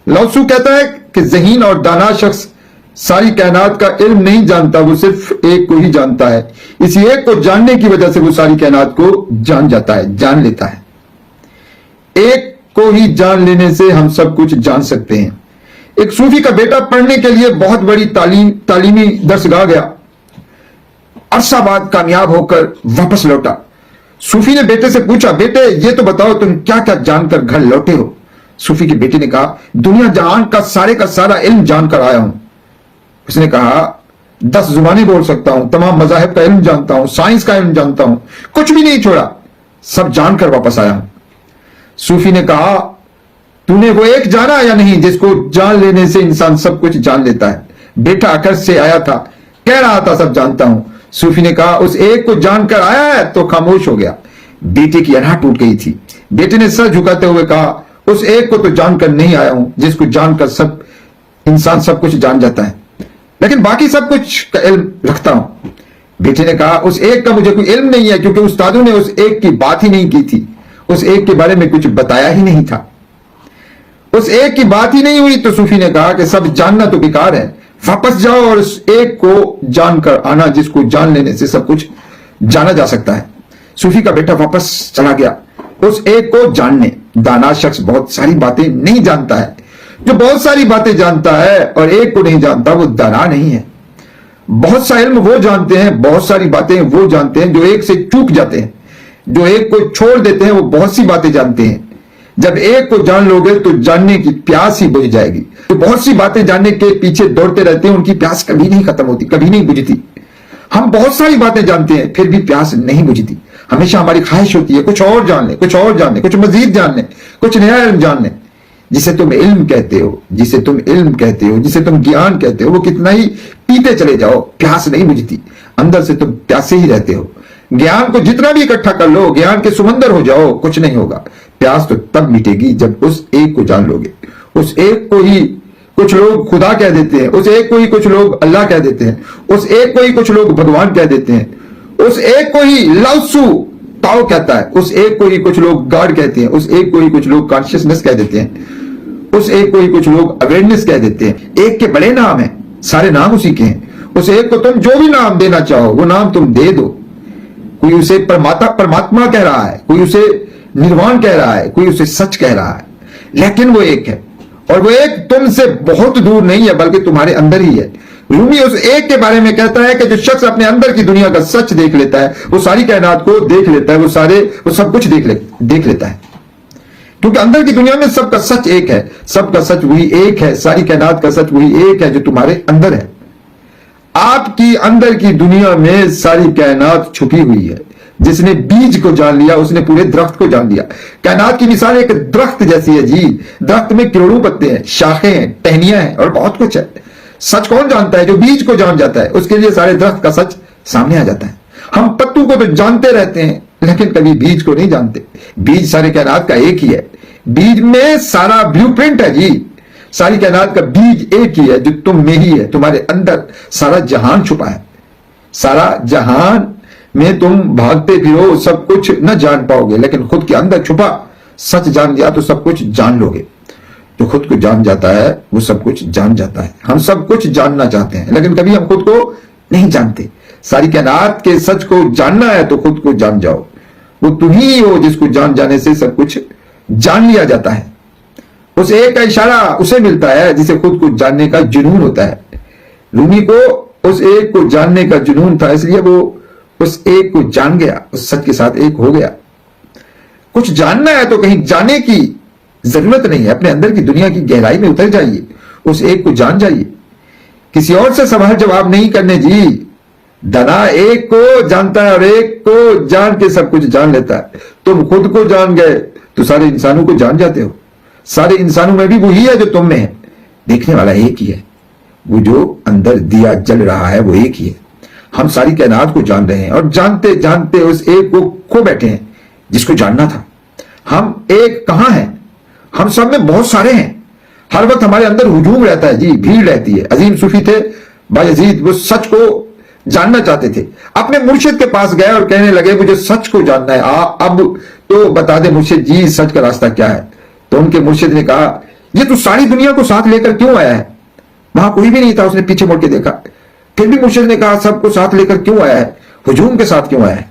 Lao Tzu कहता है कि ज़हीन और दाना शख्स सारी कायनात का इल्म नहीं जानता, वो सिर्फ एक को ही जानता है। इसी एक को जानने की वजह से वो सारी कायनात को जान जाता है, जान लेता है। एक को ही जान लेने से हम सब कुछ जान सकते हैं। एक सूफी का बेटा पढ़ने के लिए बहुत बड़ी तालीमी दरसगाह गया। अरसा बाद कामयाब होकर वापस लौटा। सूफी ने बेटे से पूछा, बेटे ये तो बताओ तुम क्या क्या जानकर घर लौटे हो? सूफी के बेटे ने कहा, दुनिया जहान का सारा इल्म जानकर आया हूं। उसने कहा, 10 जुबानें बोल सकता हूं, तमाम मजाहिब का इल्म जानता हूं, साइंस का इल्म जानता हूं, कुछ भी नहीं छोड़ा, सब जानकर वापस आया हूं। सूफी ने कहा, तूने वो एक जाना या नहीं जिसको जान लेने से इंसान सब कुछ जान लेता है? बेटा आकाश से आया था, कह रहा था सब जानता हूं। सूफी ने कहा, उस एक को जानकर आया है तो खामोश हो गया। बेटे की अनहा टूट गई थी। बेटे ने सर झुकाते हुए कहा, उस एक को तो जानकर नहीं आया हूं जिसको जानकर सब इंसान सब कुछ जान जाता है, लेकिन बाकी सब कुछ का इल्म रखता हूं। बेटे ने कहा, उस एक का मुझे कोई इल्म नहीं है, क्योंकि उस्तादों ने उस एक की बात ही नहीं की थी, उस एक के बारे में कुछ बताया ही नहीं था, उस एक की बात ही नहीं हुई। तो सूफी ने कहा कि सब जानना तो बेकार है, वापस जाओ और उस एक को जानकर आना जिसको जान लेने से सब कुछ जाना जा सकता है। सूफी का बेटा वापस चला गया उस एक को जानने। दाना शख्स बहुत सारी बातें नहीं जानता है। जो बहुत सारी बातें जानता है और एक को नहीं जानता वो दाना नहीं है। बहुत सा इल्म वो जानते हैं, बहुत सारी बातें वो जानते हैं जो एक से चूक जाते हैं। जो एक को छोड़ देते हैं वो बहुत सी बातें जानते हैं। जब एक को जान लोगे तो जानने की प्यास ही बुझ जाएगी। तो बहुत सी बातें जानने के पीछे दौड़ते रहते हैं, उनकी प्यास कभी नहीं खत्म होती, कभी नहीं बुझती। हम बहुत सारी बातें जानते हैं फिर भी प्यास नहीं बुझती। हमेशा हमारी ख्वाहिश होती है कुछ और जान ले, कुछ और जान ले, कुछ मजीद जान ले, कुछ नया इल्म जान ले। जिसे तुम इल्म कहते हो, जिसे तुम इल्म कहते हो, जिसे तुम ज्ञान कहते हो, वो कितना ही पीते चले जाओ प्यास नहीं बुझती। अंदर से तुम प्यासे ही रहते हो। ज्ञान को जितना भी इकट्ठा कर लो, ज्ञान के समंदर हो जाओ, कुछ नहीं होगा। प्यास तो तब मिटेगी जब उस एक को जान लोगे। उस एक को ही कुछ लोग खुदा कह देते हैं, उस एक को ही कुछ लोग अल्लाह कह देते हैं, उस एक को ही कुछ लोग भगवान कह देते हैं, उस एक को ही लाओत्सु ताओ कहता है, उस एक को ही कुछ लोग गॉड कहते हैं, उस एक को ही कुछ लोग कॉन्शियसनेस कह देते हैं, उस एक को ही कुछ लोग अवेयरनेस कह देते हैं। एक के बड़े नाम हैं, सारे नाम उसी के हैं। उस एक को तुम जो भी नाम देना चाहो वो नाम तुम दे दो। कोई उसे परमात्मा कह रहा है, कोई उसे निर्वाण कह रहा है, कोई उसे सच कह रहा है, लेकिन वो एक है और वो एक तुमसे बहुत दूर नहीं है बल्कि तुम्हारे अंदर ही है। रूमी उस एक के बारे में कहता है कि जो शख्स अपने अंदर की दुनिया का सच देख लेता है वो सारी कायनात को देख लेता है, वो सब कुछ देख लेता है, क्योंकि अंदर की दुनिया में सबका सच एक है। सबका सच वही एक है, सारी कायनात का सच वही एक है जो तुम्हारे अंदर है। आपकी अंदर की दुनिया में सारी कायनात छुपी हुई है। जिसने बीज को जान लिया उसने पूरे दरख्त को जान लिया। कायनात की मिसाल एक दरख्त जैसी है जी। दरख्त में करोड़ों पत्ते हैं, शाखें हैं, टहनियां हैं और बहुत कुछ है। सच कौन जानता है? जो बीज को जान जाता है, उसके लिए सारे दरख्त का सच सामने आ जाता है। हम पत्तों को तो जानते रहते हैं लेकिन कभी बीज को नहीं जानते। बीज सारी कायनात का एक ही है। बीज में सारा ब्लूप्रिंट है जी। सारी कायनात का बीज एक ही है जो तुम में ही है। तुम्हारे अंदर सारा जहान छुपा है। सारा जहान में तुम भागते फिरो, सब कुछ न जान पाओगे, लेकिन खुद के अंदर छुपा सच जान लिया तो सब कुछ जान लोगे। जो खुद को जान जाता है वो सब कुछ जान जाता है। हम सब कुछ जानना चाहते हैं लेकिन कभी हम खुद को नहीं जानते। सारी कायनात के सच को जानना है तो खुद को जान जाओ। वो तुम ही हो जिसको जान जाने से सब कुछ जान लिया जाता है। उस एक का इशारा उसे मिलता है जिसे खुद को जानने का जुनून होता है। रूमी को उस एक को जानने का जुनून था, इसलिए वो उस एक को जान गया, उस सच के साथ एक हो गया। कुछ जानना है तो कहीं जाने की जरूरत नहीं है। अपने अंदर की दुनिया की गहराई में उतर जाइए, उस एक को जान जाइए। किसी और से सवाल जवाब नहीं करने जी। दाना एक को जानता है और एक को जान के सब कुछ जान लेता है। तुम खुद को जान गए तो सारे इंसानों को जान जाते हो। सारे इंसानों में भी वही है जो तुम में है। देखने वाला एक ही है। वो जो अंदर दिया जल रहा है वो एक ही है। हम सारी कायनात को जान रहे हैं और जानते जानते उस एक को खो बैठे हैं जिसको जानना था। हम एक कहां हैं? हम सब में बहुत सारे हैं। हर वक्त हमारे अंदर हुजूम रहता है जी, भीड़ रहती है। अजीम सूफी थे बायजीद, वो सच को जानना चाहते थे। अपने मुर्शिद के पास गए और कहने लगे मुझे सच को जानना है, अब तो बता दे मुर्शिद जी सच का रास्ता क्या है। तो उनके मुर्शिद ने कहा ये तो सारी दुनिया को साथ लेकर क्यों आया है? वहां कोई भी नहीं था, उसने पीछे मुड़ के देखा, फिर भी मुर्शिद ने कहा सबको साथ लेकर क्यों आया है, हुजूम के साथ क्यों आया है?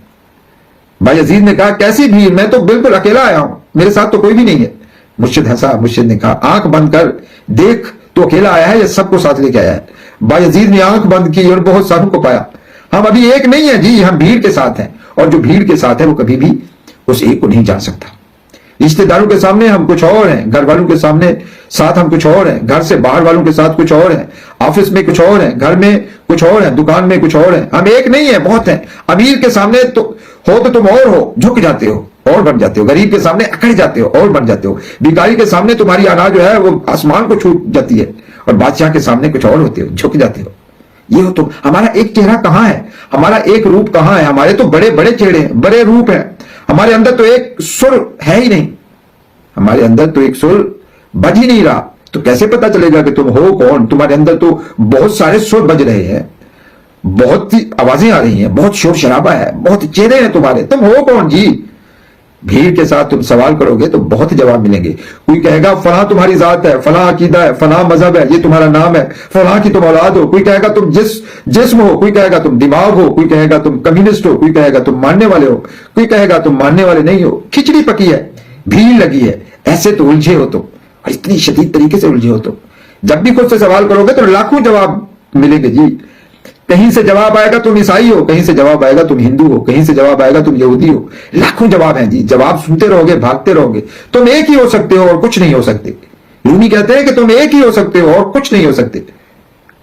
बायजीद ने कहा कैसी भीड़, मैं तो बिल्कुल अकेला आया हूं, मेरे साथ तो कोई भी नहीं है। मुर्शिद हंसा, मुर्शिद ने कहा आंख बंद कर देख, तो अकेला आया है या सबको साथ लेके आया है? बायजीद ने आंख बंद की और बहुत सारों को पाया, हम अभी एक नहीं है जी, हम भीड़ के साथ हैं, और जो भीड़ के साथ है वो कभी भी उस एक को नहीं जान सकता। रिश्तेदारों के सामने हम कुछ और हैं, घर वालों के सामने साथ हम कुछ और हैं, घर से बाहर वालों के साथ कुछ और हैं, ऑफिस में कुछ और हैं, घर में कुछ और हैं, दुकान में कुछ और हैं, हम एक नहीं है, बहुत हैं। अमीर के सामने तो तुम और हो, झुक जाते हो और बन जाते हो, गरीब के सामने अकड़ जाते हो और बन जाते हो, भिखारी के सामने तुम्हारी अनाज जो है वो आसमान को छू जाती है, और बादशाह के सामने कुछ और होते हो, झुक जाते हो। ये हो तुम। हमारा एक चेहरा कहां है, हमारा एक रूप कहां है? हमारे तो बड़े बड़े चेहरे हैं, बड़े रूप हैं, हमारे अंदर तो एक सुर है ही नहीं, हमारे अंदर तो एक सुर बज ही नहीं रहा। तो कैसे पता चलेगा कि तुम हो कौन? तुम्हारे अंदर तो बहुत सारे सुर बज रहे हैं, बहुत सी आवाजें आ रही हैं, बहुत शोर शराबा है, बहुत चेहरे हैं तुम्हारे, तुम हो कौन जी? भीड़ के साथ तुम सवाल करोगे तो बहुत जवाब मिलेंगे। कोई कहेगा फलां तुम्हारी जात है, फलां अकीदा है, फलां मजहब है, ये तुम्हारा नाम है, फलां की तुम औलाद हो, कोई कहेगा तुम जिस्म हो, कोई कहेगा तुम दिमाग हो, कोई कहेगा तुम कम्युनिस्ट हो, कोई कहेगा तुम मानने वाले हो, कोई कहेगा तुम मानने वाले नहीं हो। खिचड़ी पकी है, भीड़ लगी है, ऐसे तो उलझे हो तुम, और इतनी शदीद तरीके से उलझे हो तुम। जब भी खुद से सवाल करोगे तो लाखों जवाब मिलेंगे जी। कहीं से जवाब आएगा तुम ईसाई हो, कहीं से जवाब आएगा तुम हिंदू हो, कहीं से जवाब आएगा तुम यहूदी हो, लाखों जवाब हैं जी। जवाब सुनते रहोगे, भागते रहोगे। तुम एक ही हो सकते हो और कुछ नहीं हो सकते। रूमी कहते हैं कि तुम एक ही हो सकते हो और कुछ नहीं हो सकते।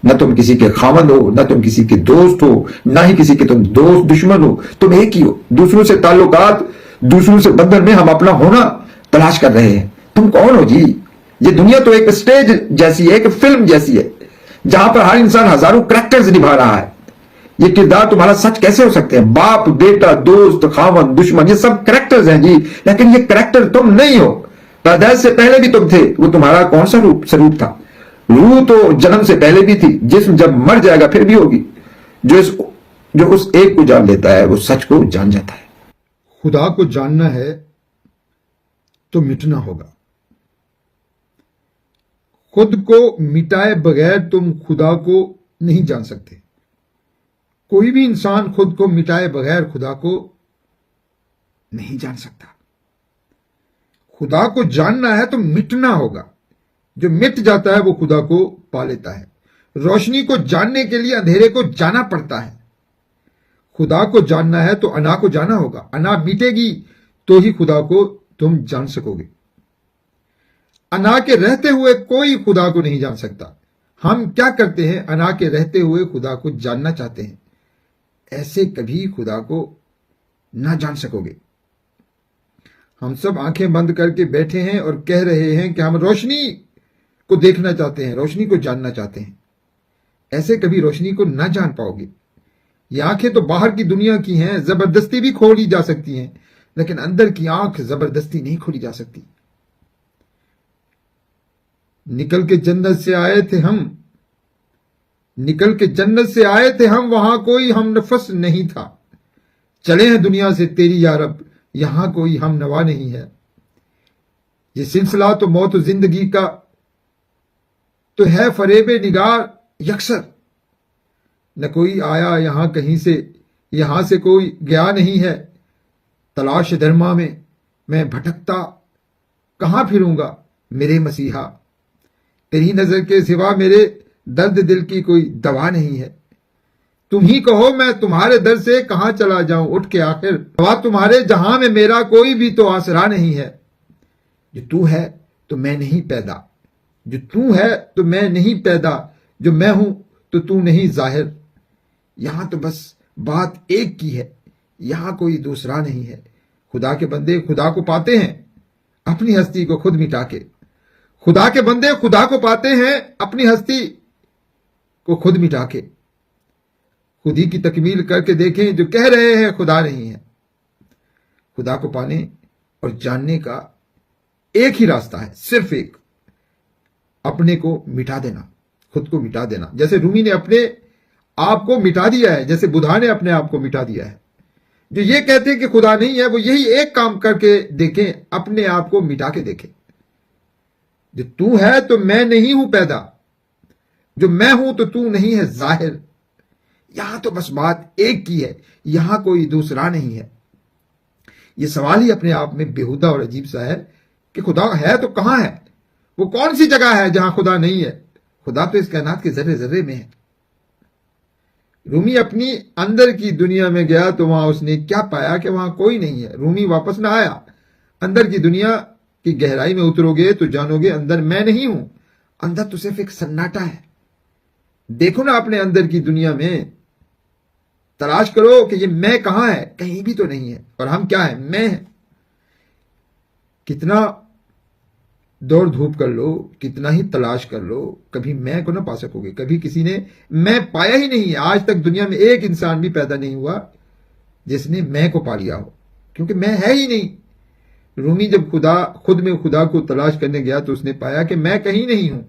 न तुम किसी के खामंद हो, न तुम किसी के दोस्त हो, न ही किसी के तुम दोस्त दुश्मन हो, तुम एक ही हो। दूसरों से ताल्लुकात, दूसरों से बंधन में हम अपना होना तलाश कर रहे हैं। तुम कौन हो जी? ये दुनिया तो एक स्टेज जैसी है, एक फिल्म जैसी है, जहां पर हर इंसान हजारों करैक्टर्स निभा रहा है। ये किरदार तुम्हारा सच कैसे हो सकते हैं? बाप, बेटा, दोस्त, खामन, दुश्मन, ये सब करैक्टर्स हैं जी, लेकिन ये करैक्टर तुम नहीं हो। पैदाइश से पहले भी तुम थे। वो तुम्हारा कौन सा स्वरूप था? रूह तो जन्म से पहले भी थी, जिस्म जब मर जाएगा फिर भी होगी। जो उस एक को जान लेता है वो सच को जान जाता है। खुदा को जानना है तो मिटना होगा। खुद को मिटाए बगैर तुम खुदा को नहीं जान सकते। कोई भी इंसान खुद को मिटाए बगैर खुदा को नहीं जान सकता। खुदा को जानना है तो मिटना होगा। जो मिट जाता है वो खुदा को पा लेता है। रोशनी को जानने के लिए अंधेरे को जाना पड़ता है। खुदा को जानना है तो अना को जाना होगा। अना मिटेगी तो ही खुदा को तुम जान सकोगे। अना के रहते हुए कोई खुदा को नहीं जान सकता। हम क्या करते हैं? अना के रहते हुए खुदा को जानना चाहते हैं। ऐसे कभी खुदा को ना जान सकोगे। हम सब आंखें बंद करके बैठे हैं और कह रहे हैं कि हम रोशनी को देखना चाहते हैं, रोशनी को जानना चाहते हैं। ऐसे कभी रोशनी को ना जान पाओगे। ये आंखें तो बाहर की दुनिया की हैं, जबरदस्ती भी खोली जा सकती हैं, लेकिन अंदर की आंख जबरदस्ती नहीं खोली जा सकती। निकल के जन्नत से आए थे हम, वहां कोई हम नफस नहीं था। चले हैं दुनिया से तेरी यारब, यहां कोई हम नवा नहीं है। ये सिलसिला तो मौत जिंदगी का तो है फरेबे निगार यकसर। न कोई आया यहां कहीं से, यहां से कोई गया नहीं है। तलाश धर्मा में मैं भटकता कहां फिरूंगा मेरे मसीहा। तेरी नजर के सिवा मेरे दर्द दिल की कोई दवा नहीं है। तुम ही कहो मैं तुम्हारे दर से कहां चला जाऊं उठ के आखिर। दवा तुम्हारे जहां में मेरा कोई भी तो आसरा नहीं है। जो तू है तो मैं नहीं पैदा, जो तू है तो मैं नहीं पैदा, जो मैं हूं तो तू नहीं जाहिर। यहां तो बस बात एक की है, यहां कोई दूसरा नहीं है। खुदा के बंदे खुदा को पाते हैं अपनी हस्ती को खुद मिटा के। खुदा के बंदे खुदा को पाते हैं अपनी हस्ती को खुद मिटा के। खुद ही की तकमील करके देखें जो कह रहे हैं खुदा नहीं है। खुदा को पाने और जानने का एक ही रास्ता है, सिर्फ एक, अपने को मिटा देना, खुद को मिटा देना। जैसे रूमी ने अपने आप को मिटा दिया है, जैसे बुधा ने अपने आप को मिटा दिया है। जो ये कहते हैं कि खुदा नहीं है, वो यही एक काम करके देखें, अपने आप को मिटा के देखें। जो तू है तो मैं नहीं हूं पैदा, जो मैं हूं तो तू नहीं है जाहिर। यहां तो बस बात एक की है, यहां कोई दूसरा नहीं है। यह सवाल ही अपने आप में बेहुदा और अजीब सा है कि खुदा है तो कहां है? वो कौन सी जगह है जहां खुदा नहीं है? खुदा तो इस कायनात के जर्रे जर्रे में है। रूमी अपनी अंदर की दुनिया में गया तो वहां उसने क्या पाया कि वहां कोई नहीं है। रूमी वापस ना आया। अंदर की दुनिया की गहराई में उतरोगे तो जानोगे अंदर मैं नहीं हूं, अंदर तो सिर्फ एक सन्नाटा है। देखो ना अपने अंदर की दुनिया में, तलाश करो कि ये मैं कहां है, कहीं भी तो नहीं है। और हम क्या है? मैं है। कितना दौड़ धूप कर लो, कितना ही तलाश कर लो, कभी मैं को ना पा सकोगे। कभी किसी ने मैं पाया ही नहीं है। आज तक दुनिया में एक इंसान भी पैदा नहीं हुआ जिसने मैं को पा लिया हो, क्योंकि मैं है ही नहीं। रूमी जब खुद में खुदा को तलाश करने गया तो उसने पाया कि मैं कहीं नहीं हूं,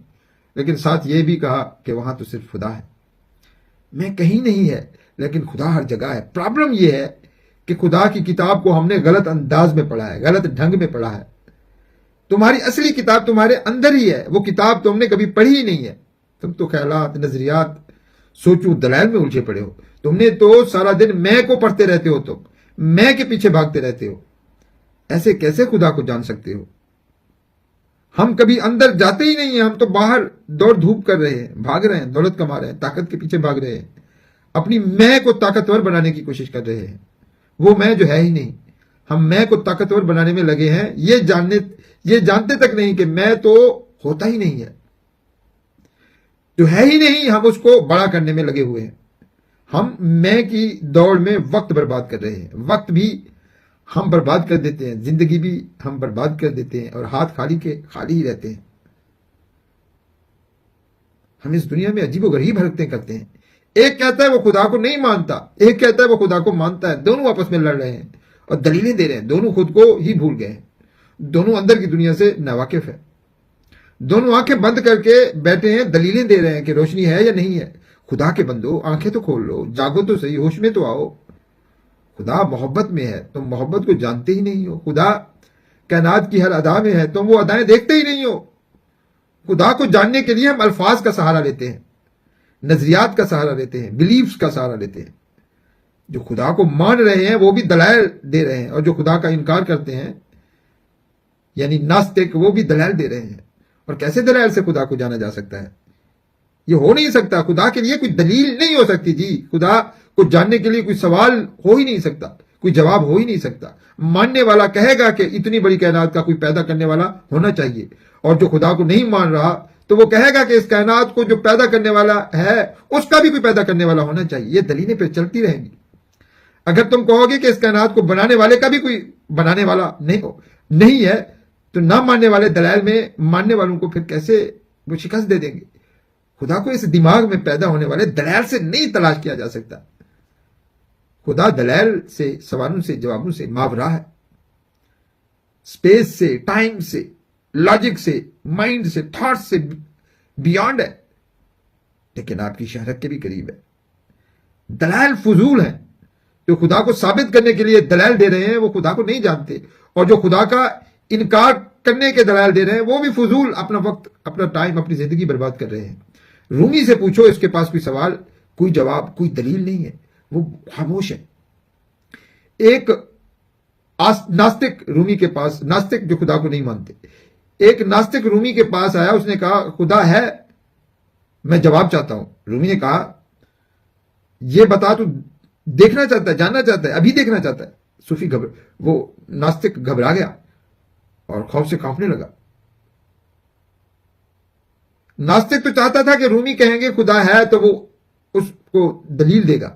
लेकिन साथ यह भी कहा कि वहां तो सिर्फ खुदा है। मैं कहीं नहीं है लेकिन खुदा हर जगह है। प्रॉब्लम यह है कि खुदा की किताब को हमने गलत अंदाज में पढ़ा है, गलत ढंग में पढ़ा है। तुम्हारी असली किताब तुम्हारे अंदर ही है। वो किताब तुमने कभी पढ़ी ही नहीं है। तुम तो ख्यालात, नजरियात, सोचू दलाल में उलझे पड़े हो। तुमने तो सारा दिन मैं को पढ़ते रहते हो, तुम मैं के पीछे भागते रहते हो। ऐसे कैसे खुदा को जान सकते हो? हम कभी अंदर जाते ही नहीं है। हम तो बाहर दौड़ धूप कर रहे हैं, भाग रहे हैं, दौलत कमा रहे हैं, ताकत के पीछे भाग रहे हैं, अपनी मैं को ताकतवर बनाने की कोशिश कर रहे हैं। वो मैं जो है ही नहीं। हम मैं को ताकतवर बनाने में लगे हैं, ये जानते तक नहीं कि मैं तो होता ही नहीं है, जो है ही नहीं। हम उसको बड़ा करने में लगे हुए हैं। हम मैं की दौड़ में वक्त बर्बाद कर रहे हैं। वक्त भी हम बर्बाद कर देते हैं, जिंदगी भी हम बर्बाद कर देते हैं, और हाथ खाली के खाली ही रहते हैं। हम इस दुनिया में अजीबोगरीब हरकतें करते हैं। एक कहता है वो खुदा को नहीं मानता, एक कहता है वो खुदा को मानता है। दोनों आपस में लड़ रहे हैं और दलीलें दे रहे हैं। दोनों खुद को ही भूल गए हैं। दोनों अंदर की दुनिया से नावाकिफ है। दोनों आंखें बंद करके बैठे हैं, दलीलें दे रहे हैं कि रोशनी है या नहीं है। खुदा के बंदो, आंखें तो खोल लो, जागो तो सही, होश में तो आओ। खुदा मोहब्बत में है, तुम मोहब्बत को जानते ही नहीं हो। खुदा कायनात की हर अदा में है, तुम वो अदाएं देखते ही नहीं हो। खुदा को जानने के लिए हम अल्फाज का सहारा लेते हैं, नजरियात का सहारा लेते हैं, बिलीफ्स का सहारा लेते हैं। जो खुदा को मान रहे हैं वो भी दलाइल दे रहे हैं, और जो खुदा का इनकार करते हैं यानी नास्तिक, वो भी दलाइल दे रहे हैं। और कैसे दलाइल से खुदा को जाना जा सकता है? ये हो नहीं सकता। खुदा के लिए कोई दलील नहीं हो सकती जी। खुदा को जानने के लिए कोई सवाल हो ही नहीं सकता, कोई जवाब हो ही नहीं सकता। मानने वाला कहेगा कि इतनी बड़ी कायनात का कोई पैदा करने वाला होना चाहिए, और जो खुदा को नहीं मान रहा तो वो कहेगा कि इस कायनात को जो पैदा करने वाला है उसका भी कोई पैदा करने वाला होना चाहिए। ये दलीलें फिर चलती रहेंगी। अगर तुम कहोगे कि इस कायनात को बनाने वाले का भी कोई बनाने वाला नहीं है, तो ना मानने वाले दलाइल में मानने वालों को फिर कैसे वो शिकस्त दे देंगे? खुदा को इस दिमाग में पैदा होने वाले दलाइल से नहीं तलाश किया जा सकता। खुदा दलाइल से, सवालों से, जवाबों से मावरा है, स्पेस से, टाइम से, लॉजिक से, माइंड से, थॉट से बियॉन्ड है, लेकिन आपकी शहरत के भी करीब है। दलाइल फजूल है। जो खुदा को साबित करने के लिए दलाइल दे रहे हैं वो खुदा को नहीं जानते, और जो खुदा का इनकार करने के दलाइल दे रहे हैं वो भी फजूल अपना वक्त, अपना टाइम, अपनी जिंदगी बर्बाद कर रहे हैं। रूमी से पूछो, इसके पास कोई सवाल, कोई जवाब, कोई दलील नहीं है। वो खामोश है। एक नास्तिक रूमी के पास, नास्तिक जो खुदा को नहीं मानते, एक नास्तिक रूमी के पास आया। उसने कहा खुदा है, मैं जवाब चाहता हूं। रूमी ने कहा यह बता, तू देखना चाहता है, जानना चाहता है, अभी देखना चाहता है। सूफी वो नास्तिक घबरा गया और खौफ से कांपने लगा। नास्तिक तो चाहता था कि रूमी कहेंगे खुदा है तो वो उसको दलील देगा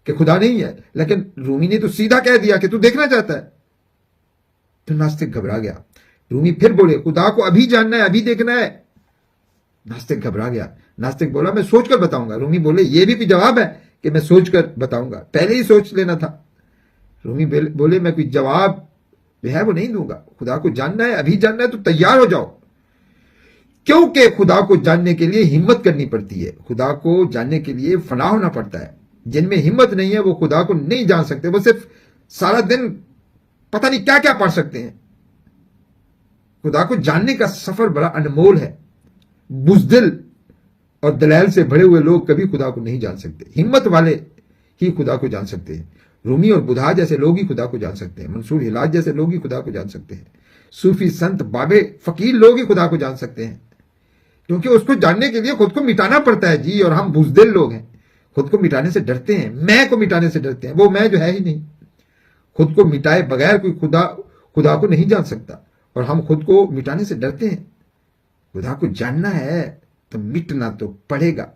कि खुदा नहीं है, लेकिन रूमी ने तो सीधा कह दिया कि तू देखना चाहता है। तो नास्तिक घबरा गया। रूमी फिर बोले खुदा को अभी जानना है, अभी देखना है। नास्तिक घबरा गया। नास्तिक बोला मैं सोचकर बताऊंगा। रूमी बोले ये भी कोई जवाब है कि मैं सोचकर बताऊंगा? पहले ही सोच लेना था। रूमी बोले मैं कोई जवाब है वो नहीं दूंगा। खुदा को जानना है, अभी जानना है तो तैयार हो जाओ, क्योंकि खुदा को जानने के लिए हिम्मत करनी पड़ती है। खुदा को जानने के लिए फना होना पड़ता है। जिनमें हिम्मत नहीं है वो खुदा को नहीं जान सकते। वो सिर्फ सारा दिन पता नहीं क्या क्या पढ़ सकते हैं। खुदा को जानने का सफर बड़ा अनमोल है। बुज़दिल और दलाल से भरे हुए लोग कभी खुदा को नहीं जान सकते। हिम्मत वाले ही खुदा को जान सकते हैं। रूमी और बुधा जैसे लोग ही खुदा को जान सकते हैं। मंसूर हिलाज जैसे लोग ही खुदा को जान सकते हैं। सूफी, संत, बाबे, फकीर लोग ही खुदा को जान सकते हैं, क्योंकि उसको जानने के लिए खुद को मिटाना पड़ता है जी। और हम बुज़दिल लोग हैं, खुद को मिटाने से डरते हैं, मैं को मिटाने से डरते हैं। वो मैं जो है ही नहीं। खुद को मिटाए बगैर कोई खुदा को नहीं जान सकता, और हम खुद को मिटाने से डरते हैं। खुदा को जानना है तो मिटना तो पड़ेगा,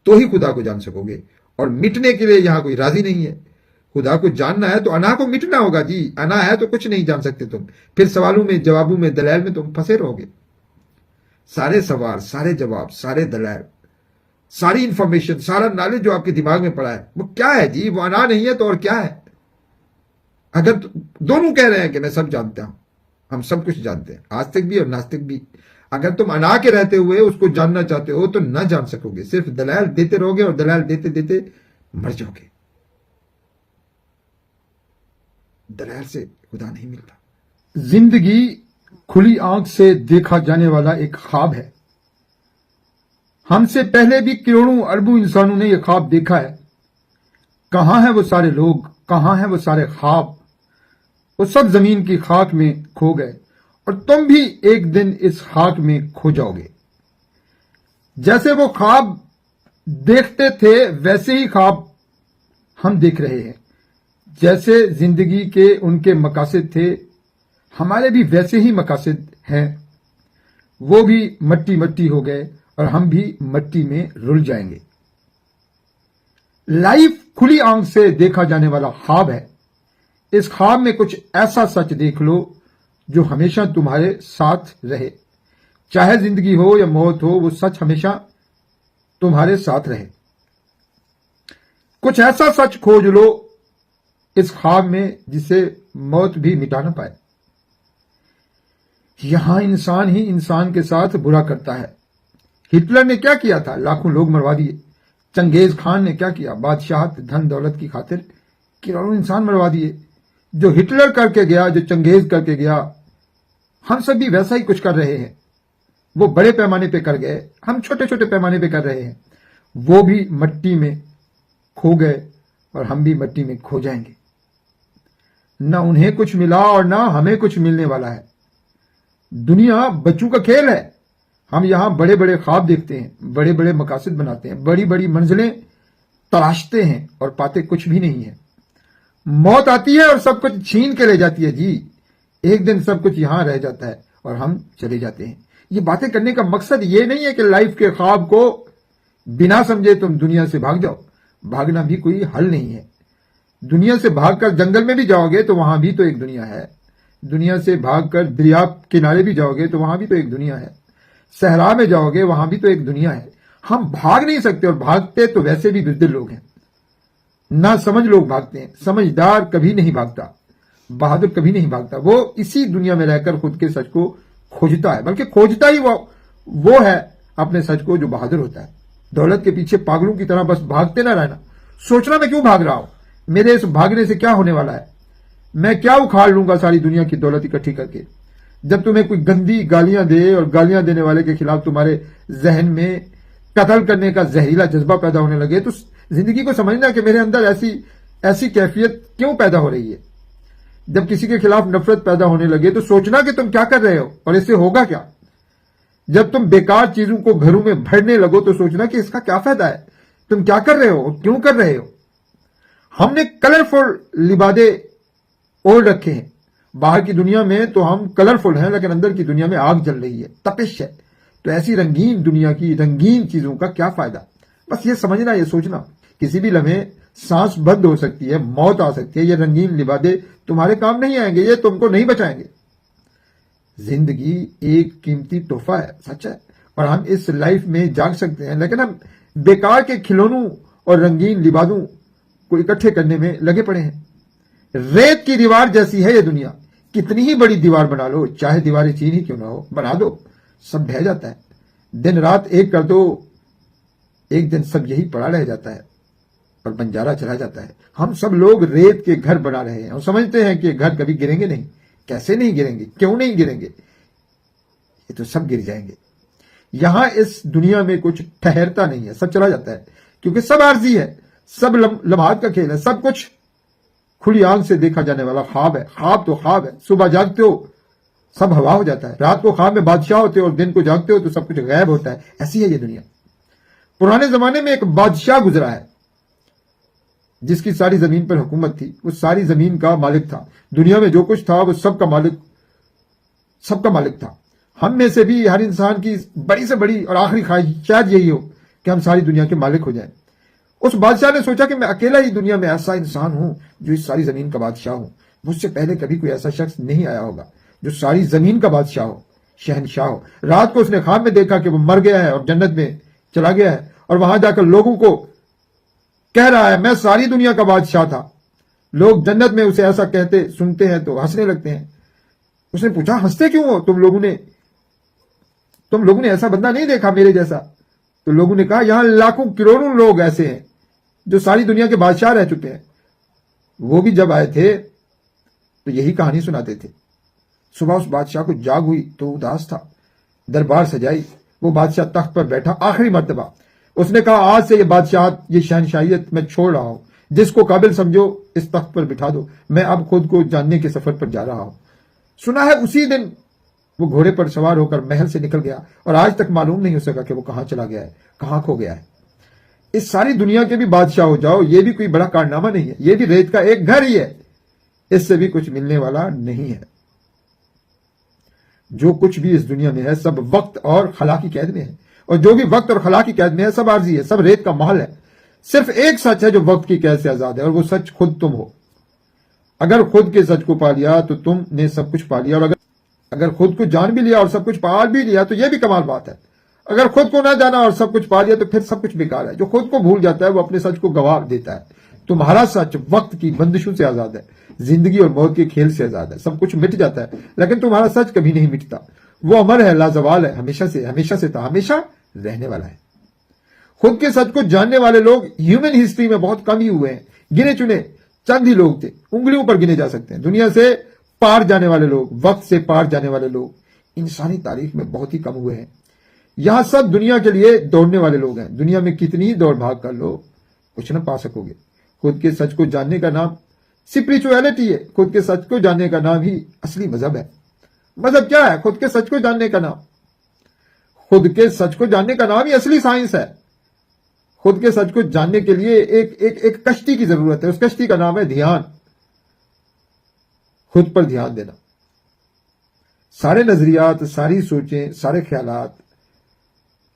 तो ही खुदा को जान सकोगे। और मिटने के लिए यहां कोई राजी नहीं है। खुदा को जानना है तो अना को मिटना होगा जी। अना है तो कुछ नहीं जान सकते तुम। फिर सवालों में, जवाबों में, दलाल में तुम फंसे रहोगे। सारे सवाल, सारे जवाब, सारे दलाल, सारी इंफॉर्मेशन, सारा नॉलेज जो आपके दिमाग में पड़ा है, वो क्या है जी? वो अना नहीं है तो और क्या है? अगर दोनों कह रहे हैं कि मैं सब जानता हूं, हम सब कुछ जानते हैं, आस्तिक भी और नास्तिक भी, अगर तुम अना के रहते हुए उसको जानना चाहते हो तो ना जान सकोगे। सिर्फ दलाल देते रहोगे और दलाल देते देते मर जाओगे। दलाल से खुदा नहीं मिलता। जिंदगी खुली आंख से देखा जाने वाला एक ख्वाब है। हमसे पहले भी करोड़ों अरबों इंसानों ने यह ख्वाब देखा है। कहां हैं वो सारे लोग, कहां हैं वो सारे ख्वाब? वो सब जमीन की खाक में खो गए, और तुम भी एक दिन इस खाक में खो जाओगे। जैसे वो ख्वाब देखते थे वैसे ही ख्वाब हम देख रहे हैं। जैसे जिंदगी के उनके मकासद थे, हमारे भी वैसे ही मकासद हैं। वो भी मट्टी मट्टी हो गए और हम भी मट्टी में रुल जाएंगे। लाइफ खुली आंख से देखा जाने वाला ख्वाब है। इस ख्वाब में कुछ ऐसा सच देख लो जो हमेशा तुम्हारे साथ रहे। चाहे जिंदगी हो या मौत हो, वो सच हमेशा तुम्हारे साथ रहे। कुछ ऐसा सच खोज लो इस ख्वाब में जिसे मौत भी मिटा ना पाए। यहां इंसान ही इंसान के साथ बुरा करता है। हिटलर ने क्या किया था? लाखों लोग मरवा दिए। चंगेज खान ने क्या किया? बादशाहत, धन दौलत की खातिर करोड़ों इंसान मरवा दिए। जो हिटलर करके गया, जो चंगेज करके गया, हम सब भी वैसा ही कुछ कर रहे हैं। वो बड़े पैमाने पे कर गए, हम छोटे छोटे पैमाने पे कर रहे हैं। वो भी मट्टी में खो गए और हम भी मट्टी में खो जाएंगे। ना उन्हें कुछ मिला और ना हमें कुछ मिलने वाला है। दुनिया बच्चों का खेल है। हम यहां बड़े बड़े ख्वाब देखते हैं, बड़े बड़े मकासद बनाते हैं, बड़ी बड़ी मंजिलें तलाशते हैं और पाते कुछ भी नहीं है। मौत आती है और सब कुछ छीन के ले जाती है जी। एक दिन सब कुछ यहां रह जाता है और हम चले जाते हैं। ये बातें करने का मकसद ये नहीं है कि लाइफ के ख्वाब को बिना समझे तुम दुनिया से भाग जाओ। भागना भी कोई हल नहीं है। दुनिया से भागकर जंगल में भी जाओगे तो वहां भी तो एक दुनिया है। दुनिया से भागकर दरिया किनारे भी जाओगे तो वहां भी तो एक दुनिया है। सहरा में जाओगे वहां भी तो एक दुनिया है। हम भाग नहीं सकते, और भागते तो वैसे भी बुज़दिल लोग हैं। ना समझ लोग भागते हैं। समझदार कभी नहीं भागता, बहादुर कभी नहीं भागता। वो इसी दुनिया में रहकर खुद के सच को खोजता है, बल्कि खोजता ही वो है अपने सच को जो बहादुर होता है। दौलत के पीछे पागलों की तरह बस भागते ना रहना। सोचना मैं क्यों भाग रहा हूं, मेरे इस भागने से क्या होने वाला है, मैं क्या उखाड़ लूंगा सारी दुनिया की दौलत इकट्ठी करके। जब तुम्हें कोई गंदी गालियां दे और गालियां देने वाले के खिलाफ तुम्हारे जहन में कत्ल करने का जहरीला जज्बा पैदा होने लगे, तो जिंदगी को समझना कि मेरे अंदर ऐसी कैफियत क्यों पैदा हो रही है। जब किसी के खिलाफ नफरत पैदा होने लगे तो सोचना कि तुम क्या कर रहे हो और इससे होगा क्या। जब तुम बेकार चीजों को घरों में भरने लगो तो सोचना कि इसका क्या फायदा है, तुम क्या कर रहे हो, क्यों कर रहे हो। हमने कलरफुल लिबादे ओढ़ रखे हैं। बाहर की दुनिया में तो हम कलरफुल हैं, लेकिन अंदर की दुनिया में आग जल रही है, तपिश है। तो ऐसी रंगीन दुनिया की रंगीन चीजों का क्या फायदा। बस ये समझना, ये सोचना, किसी भी लम्हे सांस बंद हो सकती है, मौत आ सकती है। ये रंगीन लिबादे तुम्हारे काम नहीं आएंगे, ये तुमको नहीं बचाएंगे। जिंदगी एक कीमती तोहफा है, सच है, और हम इस लाइफ में जाग सकते हैं, लेकिन हम बेकार के खिलौनों और रंगीन लिबादों को इकट्ठे करने में लगे पड़े हैं। रेत की दीवार जैसी है ये दुनिया। कितनी ही बड़ी दीवार बना लो, चाहे दीवारें चीन ही क्यों ना हो, बना दो, सब ढह जाता है। दिन रात एक कर दो, एक दिन सब यही पड़ा रह जाता है और बंजारा चला जाता है। हम सब लोग रेत के घर बना रहे हैं और समझते हैं कि घर कभी गिरेंगे नहीं। कैसे नहीं गिरेंगे, क्यों नहीं गिरेंगे। ये तो सब गिर जाएंगे। यहां इस दुनिया में कुछ ठहरता नहीं है, सब चला जाता है, क्योंकि सब आर्जी है, सब लम्हात का खेल है, सब कुछ खुली आंख से देखा जाने वाला ख्वाब है। ख्वाब तो ख्वाब है, सुबह जागते हो सब हवा हो जाता है, रात को ख्वाब में बादशाह होते हो और दिन को जागते हो तो सब कुछ गायब होता है। ऐसी है ये दुनिया। पुराने जमाने में एक बादशाह गुजरा है जिसकी सारी जमीन पर हुकूमत थी, वो सारी जमीन का मालिक था, दुनिया में जो कुछ था वो सबका मालिक था। हम में से भी हर इंसान की बड़ी से बड़ी और आखिरी ख्वाहिश शायद यही हो कि हम सारी दुनिया के मालिक हो जाएं। उस बादशाह ने सोचा कि मैं अकेला ही दुनिया में ऐसा इंसान हूं जो इस सारी जमीन का बादशाह हूं, मुझसे पहले कभी कोई ऐसा शख्स नहीं आया होगा जो सारी जमीन का बादशाह हो, शहनशाह हो। रात को उसने ख्वाब में देखा कि वो मर गया है और जन्नत में चला गया है और वहां जाकर लोगों को कह रहा है मैं सारी दुनिया का बादशाह था। लोग जन्नत में उसे ऐसा कहते सुनते हैं तो हंसने लगते हैं। उसने पूछा हंसते क्यों हो, तुम लोगों ने ऐसा बंदा नहीं देखा मेरे जैसा। तो लोगों ने कहा यहां लाखों करोड़ों लोग ऐसे हैं जो सारी दुनिया के बादशाह रह चुके हैं, वो भी जब आए थे तो यही कहानी सुनाते थे। सुबह उस बादशाह को जाग हुई तो उदास था, दरबार सजाई, वो बादशाह तख्त पर बैठा आखिरी मर्तबा। उसने कहा आज से ये बादशाह, ये शहनशाहियत मैं छोड़ रहा हूं, जिसको काबिल समझो इस तख्त पर बिठा दो, मैं अब खुद को जानने के सफर पर जा रहा हूं। सुना है उसी दिन वो घोड़े पर सवार होकर महल से निकल गया और आज तक मालूम नहीं हो सका कि वो कहां चला गया है, कहां खो गया है। इस सारी दुनिया के भी बादशाह हो जाओ, ये भी कोई बड़ा कारनामा नहीं है, ये भी रेत का एक घर ही है, इससे भी कुछ मिलने वाला नहीं है। जो कुछ भी इस दुनिया में है सब वक्त और खला की कैद में है, और जो भी वक्त और खला की कैद में है सब आर्जी है, सब रेत का महल है। सिर्फ एक सच है जो वक्त की कैद से आजाद है, और वो सच खुद तुम हो। अगर खुद के सच को पा लिया तो तुमने सब कुछ पा लिया, और अगर खुद को जान भी लिया और सब कुछ पा भी लिया तो यह भी कमाल बात है। अगर खुद को ना जाना और सब कुछ पा लिया तो फिर सब कुछ बेकार है। जो खुद को भूल जाता है वो अपने सच को गवा देता है। तुम्हारा सच वक्त की बंदिशों से आजाद है, जिंदगी और मौत के खेल से आजाद है। सब कुछ मिट जाता है लेकिन तुम्हारा सच कभी नहीं मिटता, वो अमर है, लाजवाल है, हमेशा से था, हमेशा रहने वाला है। खुद के सच को जानने वाले लोग ह्यूमन हिस्ट्री में बहुत कम ही हुए हैं, गिने चुने चंद ही लोग थे, उंगलियों पर गिने जा सकते हैं। दुनिया से पार जाने वाले लोग, वक्त से पार जाने वाले लोग इंसानी तारीख में बहुत ही कम हुए हैं। यहां सब दुनिया के लिए दौड़ने वाले लोग हैं। दुनिया में कितनी दौड़ भाग कर लो कुछ न पा सकोगे। खुद के सच को जानने का नाम स्पिरिचुअलिटी है, खुद के सच को जानने का नाम ही असली मजहब है। मजहब क्या है? खुद के सच को जानने का नाम। खुद के सच को जानने का नाम ही असली साइंस है। खुद के सच को जानने के लिए एक कश्ती की जरूरत है, उस कश्ती का नाम है ध्यान। खुद पर ध्यान देना। सारे नजरियात, सारी सोचें, सारे ख्यालात,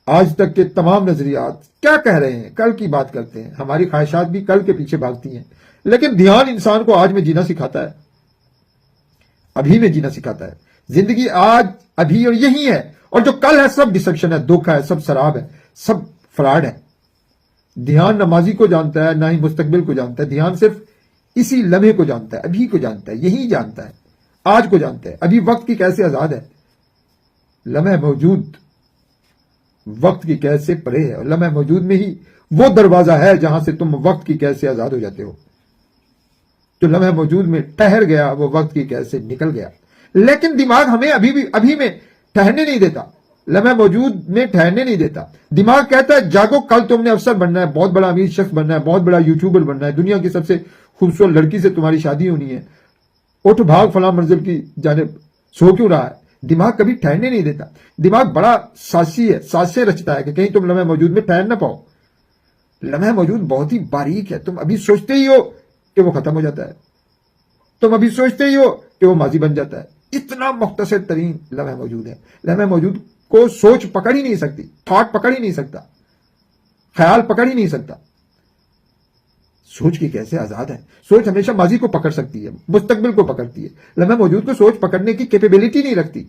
आज तक के तमाम नजरियात क्या कह रहे हैं? कल की बात करते हैं। हमारी ख्वाहिशात भी कल के पीछे भागती हैं, लेकिन ध्यान इंसान को आज में जीना सिखाता है, अभी में जीना सिखाता है। जिंदगी आज, अभी और यही है, और जो कल है सब डिसेप्शन है, धोखा है, सब शराब है, सब फ्रॉड है। ध्यान नमाजी को जानता है, ना ही मुस्तकबिल को जानता है। ध्यान सिर्फ इसी लम्हे को जानता है, अभी को जानता है, यही जानता है, आज को जानता है। अभी वक्त की कैसे आजाद है, लम्हे मौजूद वक्त की कैद से परे है, और लम्हे मौजूद में ही वो दरवाजा है जहां से तुम वक्त की कैद से आजाद हो जाते हो। जो लम्हे मौजूद में ठहर गया वो वक्त की कैद से निकल गया। लेकिन दिमाग हमें अभी में ठहरने नहीं देता, लम्हे मौजूद में ठहरने नहीं देता। दिमाग कहता है जागो, कल तुमने अफसर बनना है, बहुत बड़ा अमीर शख्स बनना है, बहुत बड़ा यूट्यूबर बनना है, दुनिया की सबसे खूबसूरत लड़की से तुम्हारी शादी होनी है, उठ भाग फला मंजिल की जानिब, सो क्यों रहा है? दिमाग कभी ठहरने नहीं देता। दिमाग बड़ा सासी है, साजिशें रचता है कि कहीं तुम लम्हे मौजूद में ठहर ना पाओ। लम्हे मौजूद बहुत ही बारीक है, तुम अभी सोचते ही हो कि वो खत्म हो जाता है, तुम अभी सोचते ही हो कि वो माजी बन जाता है। इतना मुख्तसर तरीन लम्हे मौजूद है। लम्हे मौजूद को सोच पकड़ ही नहीं सकती, थॉट पकड़ ही नहीं सकता, ख्याल पकड़ ही नहीं सकता। सोच की कैसे आजाद है? सोच हमेशा माजी को पकड़ सकती है, मुस्तकबिल को पकड़ती है। लम्हे मौजूद को सोच पकड़ने की कैपेबिलिटी नहीं रखती।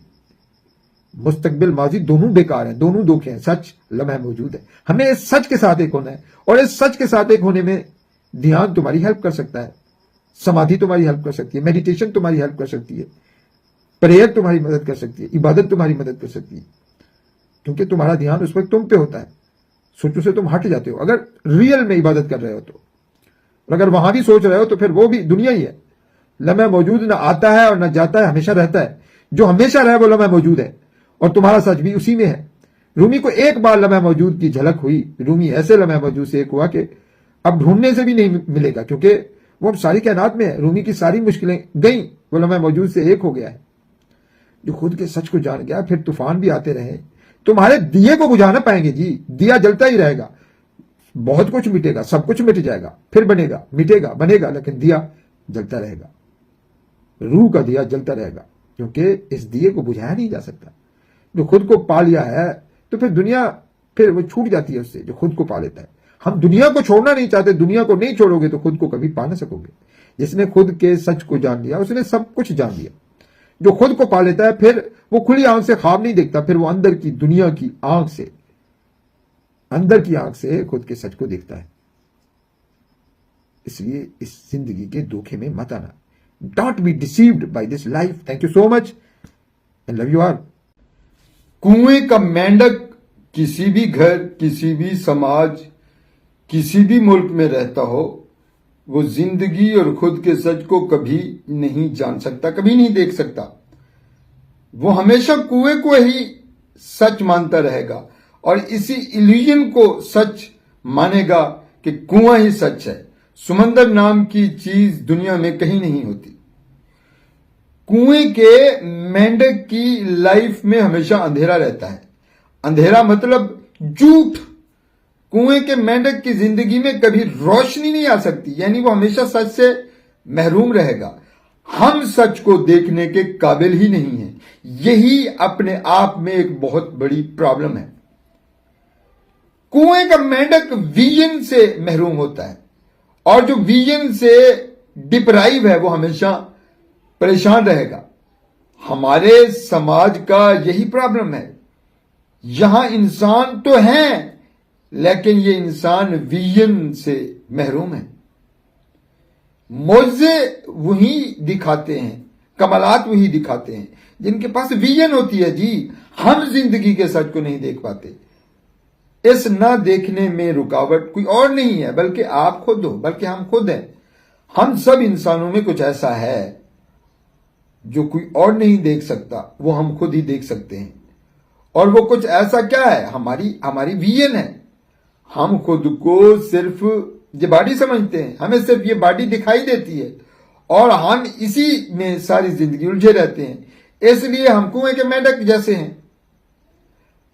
मुस्तकबिल माजी दोनों बेकार हैं, दोनों धोखे हैं। सच लम्हे मौजूद है। हमें इस सच के साथ एक होना है, और इस सच के साथ एक होने में ध्यान तुम्हारी हेल्प कर सकता है, समाधि तुम्हारी हेल्प कर सकती है, मेडिटेशन तुम्हारी हेल्प कर सकती है, प्रेयर तुम्हारी मदद कर सकती है, इबादत तुम्हारी मदद कर सकती है, क्योंकि तुम्हारा ध्यान उस वक्त तुम पे होता है। सोचों से तुम हट जाते हो अगर रियल में इबादत कर रहे हो तो, और अगर वहां भी सोच रहे हो तो फिर वो भी दुनिया ही है। लम्हे मौजूद ना आता है और ना जाता है, हमेशा रहता है। जो हमेशा रहे वो लम्हे मौजूद है, और तुम्हारा सच भी उसी में है। रूमी को एक बार लम्हा मौजूद की झलक हुई। रूमी ऐसे लम्हा मौजूद से एक हुआ कि अब ढूंढने से भी नहीं मिलेगा, क्योंकि वो अब सारी कायनात में है। रूमी की सारी मुश्किलें गई, वो लम्हा मौजूद से एक हो गया है। जो खुद के सच को जान गया, फिर तूफान भी आते रहे, तुम्हारे दिए को बुझा ना पाएंगे जी। दिया जलता ही रहेगा, बहुत कुछ मिटेगा, सब कुछ मिट जाएगा, फिर बनेगा, मिटेगा, बनेगा, लेकिन दिया जलता रहेगा। रूह का दिया जलता रहेगा, क्योंकि इस दिए को बुझाया नहीं जा सकता। जो खुद को पा लिया है तो फिर दुनिया फिर वो छूट जाती है उससे, जो खुद को पा लेता है। हम दुनिया को छोड़ना नहीं चाहते, दुनिया को नहीं छोड़ोगे तो खुद को कभी पा ना सकोगे। जिसने खुद के सच को जान लिया उसने सब कुछ जान लिया। जो खुद को पा लेता है फिर वो खुली आंख से ख्वाब नहीं देखता, फिर वो अंदर की दुनिया की आंख से, अंदर की आंख से खुद के सच को देखता है। इसलिए इस जिंदगी के धोखे में मत आना। Don't be deceived by this life. Thank you so much and love you all. कुएं का मेंढक किसी भी घर, किसी भी समाज, किसी भी मुल्क में रहता हो, वो जिंदगी और खुद के सच को कभी नहीं जान सकता, कभी नहीं देख सकता। वो हमेशा कुएं को ही सच मानता रहेगा और इसी इल्यूजन को सच मानेगा कि कुआं ही सच है। समंदर नाम की चीज दुनिया में कहीं नहीं होती। कुएं के मेंढक की लाइफ में हमेशा अंधेरा रहता है। अंधेरा मतलब झूठ। कुएं के मेंढक की जिंदगी में कभी रोशनी नहीं आ सकती, यानी वो हमेशा सच से महरूम रहेगा। हम सच को देखने के काबिल ही नहीं है। यही अपने आप में एक बहुत बड़ी प्रॉब्लम है। कुएं का मेंढक विजन से महरूम होता है और जो विजन से डिप्राइव है वो हमेशा परेशान रहेगा। हमारे समाज का यही प्रॉब्लम है। यहां इंसान तो हैं, लेकिन ये इंसान विजन से महरूम है। मौजे वही दिखाते हैं, कमालात वही दिखाते हैं जिनके पास विजन होती है जी। हम जिंदगी के सच को नहीं देख पाते। इस ना देखने में रुकावट कोई और नहीं है, बल्कि आप खुद हो, बल्कि हम खुद हैं। हम सब इंसानों में कुछ ऐसा है जो कोई और नहीं देख सकता, वो हम खुद ही देख सकते हैं। और वो कुछ ऐसा क्या है? हमारी विजन है। हम खुद को सिर्फ ये बॉडी समझते हैं, हमें सिर्फ ये बॉडी दिखाई देती है और हम इसी में सारी जिंदगी उलझे रहते हैं। इसलिए हम कुएं के मेंढक जैसे हैं।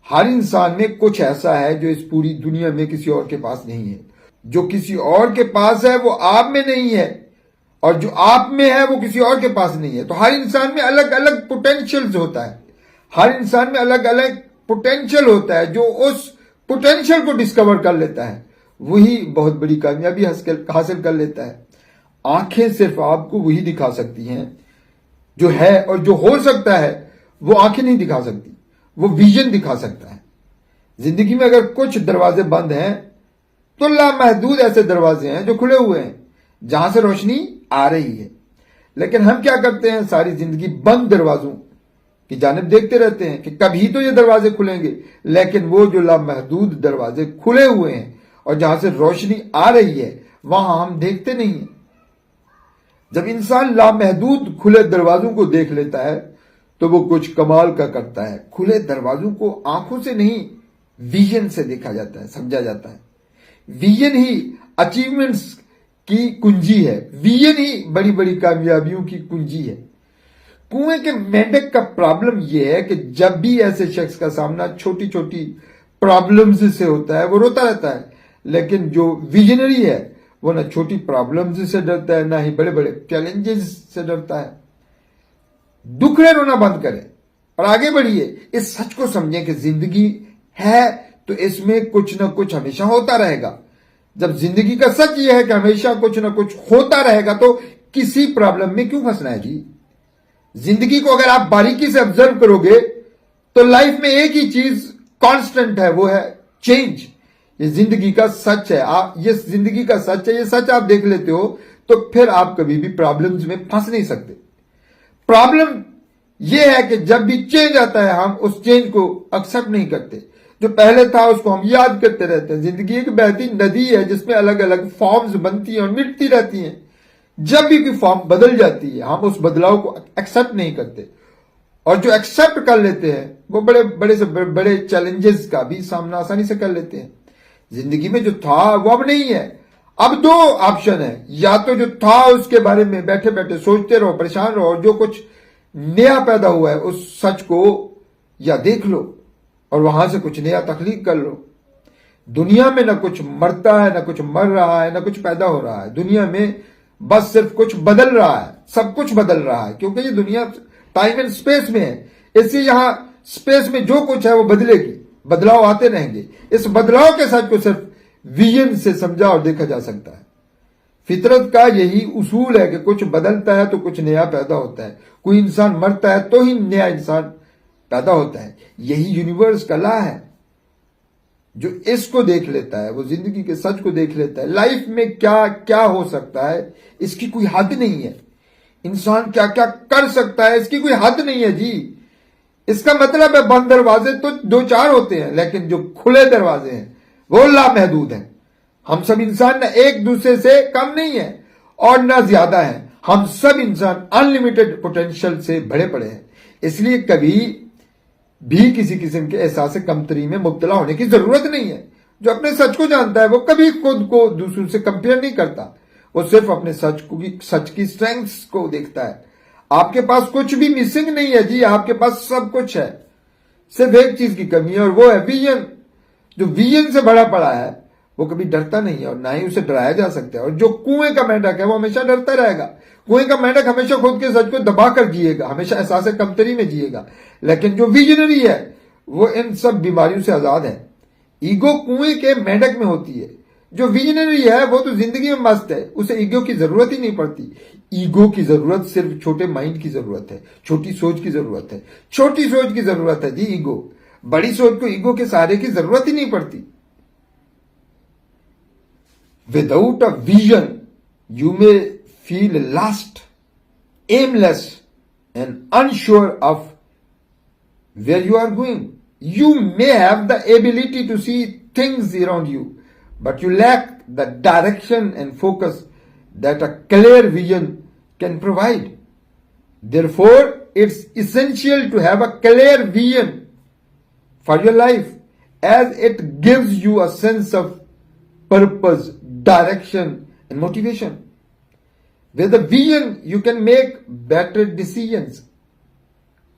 हर इंसान में कुछ ऐसा है जो इस पूरी दुनिया में किसी और के पास नहीं है। जो किसी और के पास है वो आप में नहीं है, और जो आप में है वो किसी और के पास नहीं है। तो हर इंसान में अलग अलग पोटेंशियल्स होता है। हर इंसान में अलग अलग पोटेंशियल होता है। जो उस पोटेंशियल को डिस्कवर कर लेता है वही बहुत बड़ी कामयाबी हासिल कर लेता है। आंखें सिर्फ आपको वही दिखा सकती हैं जो है, और जो हो सकता है वो आंखें नहीं दिखा सकती, वो विजन दिखा सकता है। जिंदगी में अगर कुछ दरवाजे बंद हैं तो लामहदूद ऐसे दरवाजे हैं जो खुले हुए हैं, जहां से रोशनी आ रही है। लेकिन हम क्या करते हैं? सारी जिंदगी बंद दरवाजों की जानिब देखते रहते हैं कि कभी तो ये दरवाजे खुलेंगे, लेकिन वो जो लामहदूद दरवाजे खुले हुए हैं और जहां से रोशनी आ रही है वहां हम देखते नहीं है। जब इंसान लामहदूद खुले दरवाजों को देख लेता है तो वो कुछ कमाल का करता है। खुले दरवाजों को आंखों से नहीं, विजन से देखा जाता है, समझा जाता है। विजन ही अचीवमेंट्स की कुंजी है। विजन ही बड़ी बड़ी कामयाबियों की कुंजी है। कुएं के मेंढक का प्रॉब्लम यह है कि जब भी ऐसे शख्स का सामना छोटी छोटी प्रॉब्लम्स से होता है वो रोता रहता है। लेकिन जो विजनरी है वो ना छोटी प्रॉब्लम्स से डरता है, ना ही बड़े बड़े चैलेंजेस से डरता है। दुखड़े रोना बंद करें और आगे बढ़िए। इस सच को समझें कि जिंदगी है तो इसमें कुछ ना कुछ हमेशा होता रहेगा। जब जिंदगी का सच यह है कि हमेशा कुछ ना कुछ होता रहेगा तो किसी प्रॉब्लम में क्यों फंसना है जी? जिंदगी को अगर आप बारीकी से ऑब्जर्व करोगे तो लाइफ में एक ही चीज कांस्टेंट है, वो है चेंज। ये जिंदगी का सच है। ये जिंदगी का सच है, ये सच आप देख लेते हो तो फिर आप कभी भी प्रॉब्लम्स में फंस नहीं सकते। प्रॉब्लम यह है कि जब भी चेंज आता है हम उस चेंज को एक्सेप्ट नहीं करते। जो पहले था उसको हम याद करते रहते हैं। जिंदगी एक बहती नदी है जिसमें अलग अलग फॉर्म्स बनती हैं और मिटती रहती हैं। जब भी कोई फॉर्म बदल जाती है हम उस बदलाव को एक्सेप्ट नहीं करते और जो एक्सेप्ट कर लेते हैं वो बड़े बड़े से बड़े चैलेंजेस का भी सामना आसानी से कर लेते हैं। जिंदगी में जो था वो अब नहीं है। अब दो ऑप्शन है, या तो जो था उसके बारे में बैठे बैठे सोचते रहो, परेशान रहो, और जो कुछ नया पैदा हुआ है उस सच को या देख लो और वहां से कुछ नया तख्लीक कर लो। दुनिया में ना कुछ मरता है, ना कुछ मर रहा है, ना कुछ पैदा हो रहा है। दुनिया में बस सिर्फ कुछ बदल रहा है, सब कुछ बदल रहा है, क्योंकि ये दुनिया टाइम एंड स्पेस में है। इसलिए यहां स्पेस में जो कुछ है वो बदलेगी, बदलाव आते रहेंगे। इस बदलाव के सच को सिर्फ विजन से समझा और देखा जा सकता है। फितरत का यही उसूल है कि कुछ बदलता है तो कुछ नया पैदा होता है। कोई इंसान मरता है तो ही नया इंसान पैदा होता है। यही यूनिवर्स का लॉ है। जो इसको देख लेता है वो जिंदगी के सच को देख लेता है। लाइफ में क्या क्या हो सकता है इसकी कोई हद नहीं है। इंसान क्या क्या कर सकता है इसकी कोई हद नहीं है जी। इसका मतलब है बंद दरवाजे तो दो चार होते हैं, लेकिन जो खुले दरवाजे हैं वो लामहदूद हैं। हम सब इंसान ना एक दूसरे से कम नहीं है और ना ज्यादा है। हम सब इंसान अनलिमिटेड पोटेंशियल से भरे पड़े हैं। इसलिए कभी भी किसी किस्म के एहसास कमतरी में मुब्तला होने की जरूरत नहीं है। जो अपने सच को जानता है वो कभी खुद को दूसरों से कंपेयर नहीं करता। वो सिर्फ अपने सच की स्ट्रेंथ्स को देखता है। आपके पास कुछ भी मिसिंग नहीं है जी, आपके पास सब कुछ है। सिर्फ एक चीज की कमी है और वो है विजन। जो विजन से भरा पड़ा है वो कभी डरता नहीं है और ना ही उसे डराया जा सकता है। और जो कुएं का मेंढक है वो हमेशा डरता रहेगा। कुएं का मेंढक हमेशा खुद के सच को दबा कर जिएगा, हमेशा एहसास कमतरी में जिएगा। लेकिन जो विजनरी है वो इन सब बीमारियों से आजाद है। ईगो कुएं के मेंढक में होती है। जो विजनरी है वो तो जिंदगी में मस्त है, उसे ईगो की जरूरत ही नहीं पड़ती। ईगो की जरूरत सिर्फ छोटे माइंड की जरूरत है, छोटी सोच की जरूरत है। छोटी सोच की जरूरत है जी ईगो। बड़ी सोच को ईगो के सहारे की जरूरत ही नहीं पड़ती। Without a vision you may feel lost, aimless and unsure of where you are going. You may have the ability to see things around you, but you lack the direction and focus that a clear vision can provide. Therefore, it's essential to have a clear vision for your life, as it gives you a sense of purpose, direction, and motivation. With a vision, you can make better decisions,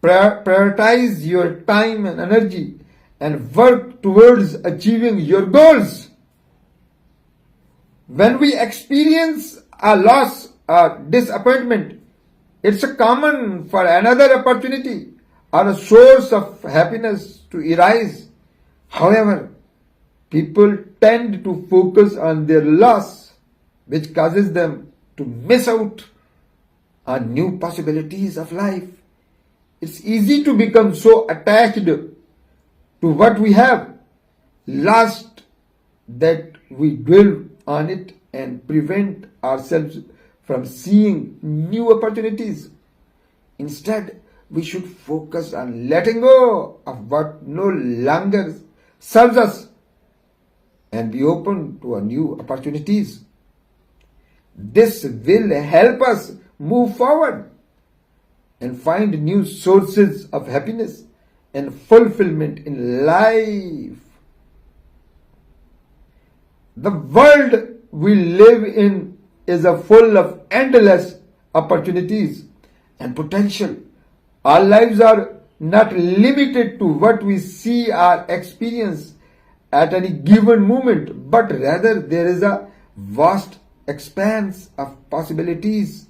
prioritize your time and energy, and work towards achieving your goals. When we experience a loss or disappointment, it's a common for another opportunity or a source of happiness to arise. However, people tend to focus on their loss, which causes them to miss out on new possibilities of life. It's easy to become so attached to what we have lost that we dwell on it and prevent ourselves from seeing new opportunities. Instead, we should focus on letting go of what no longer serves us and be open to new opportunities. This will help us move forward and find new sources of happiness and fulfillment in life. The world we live in is full of endless opportunities and potential. Our lives are not limited to what we see or experience at any given moment, but rather there is a vast expanse of possibilities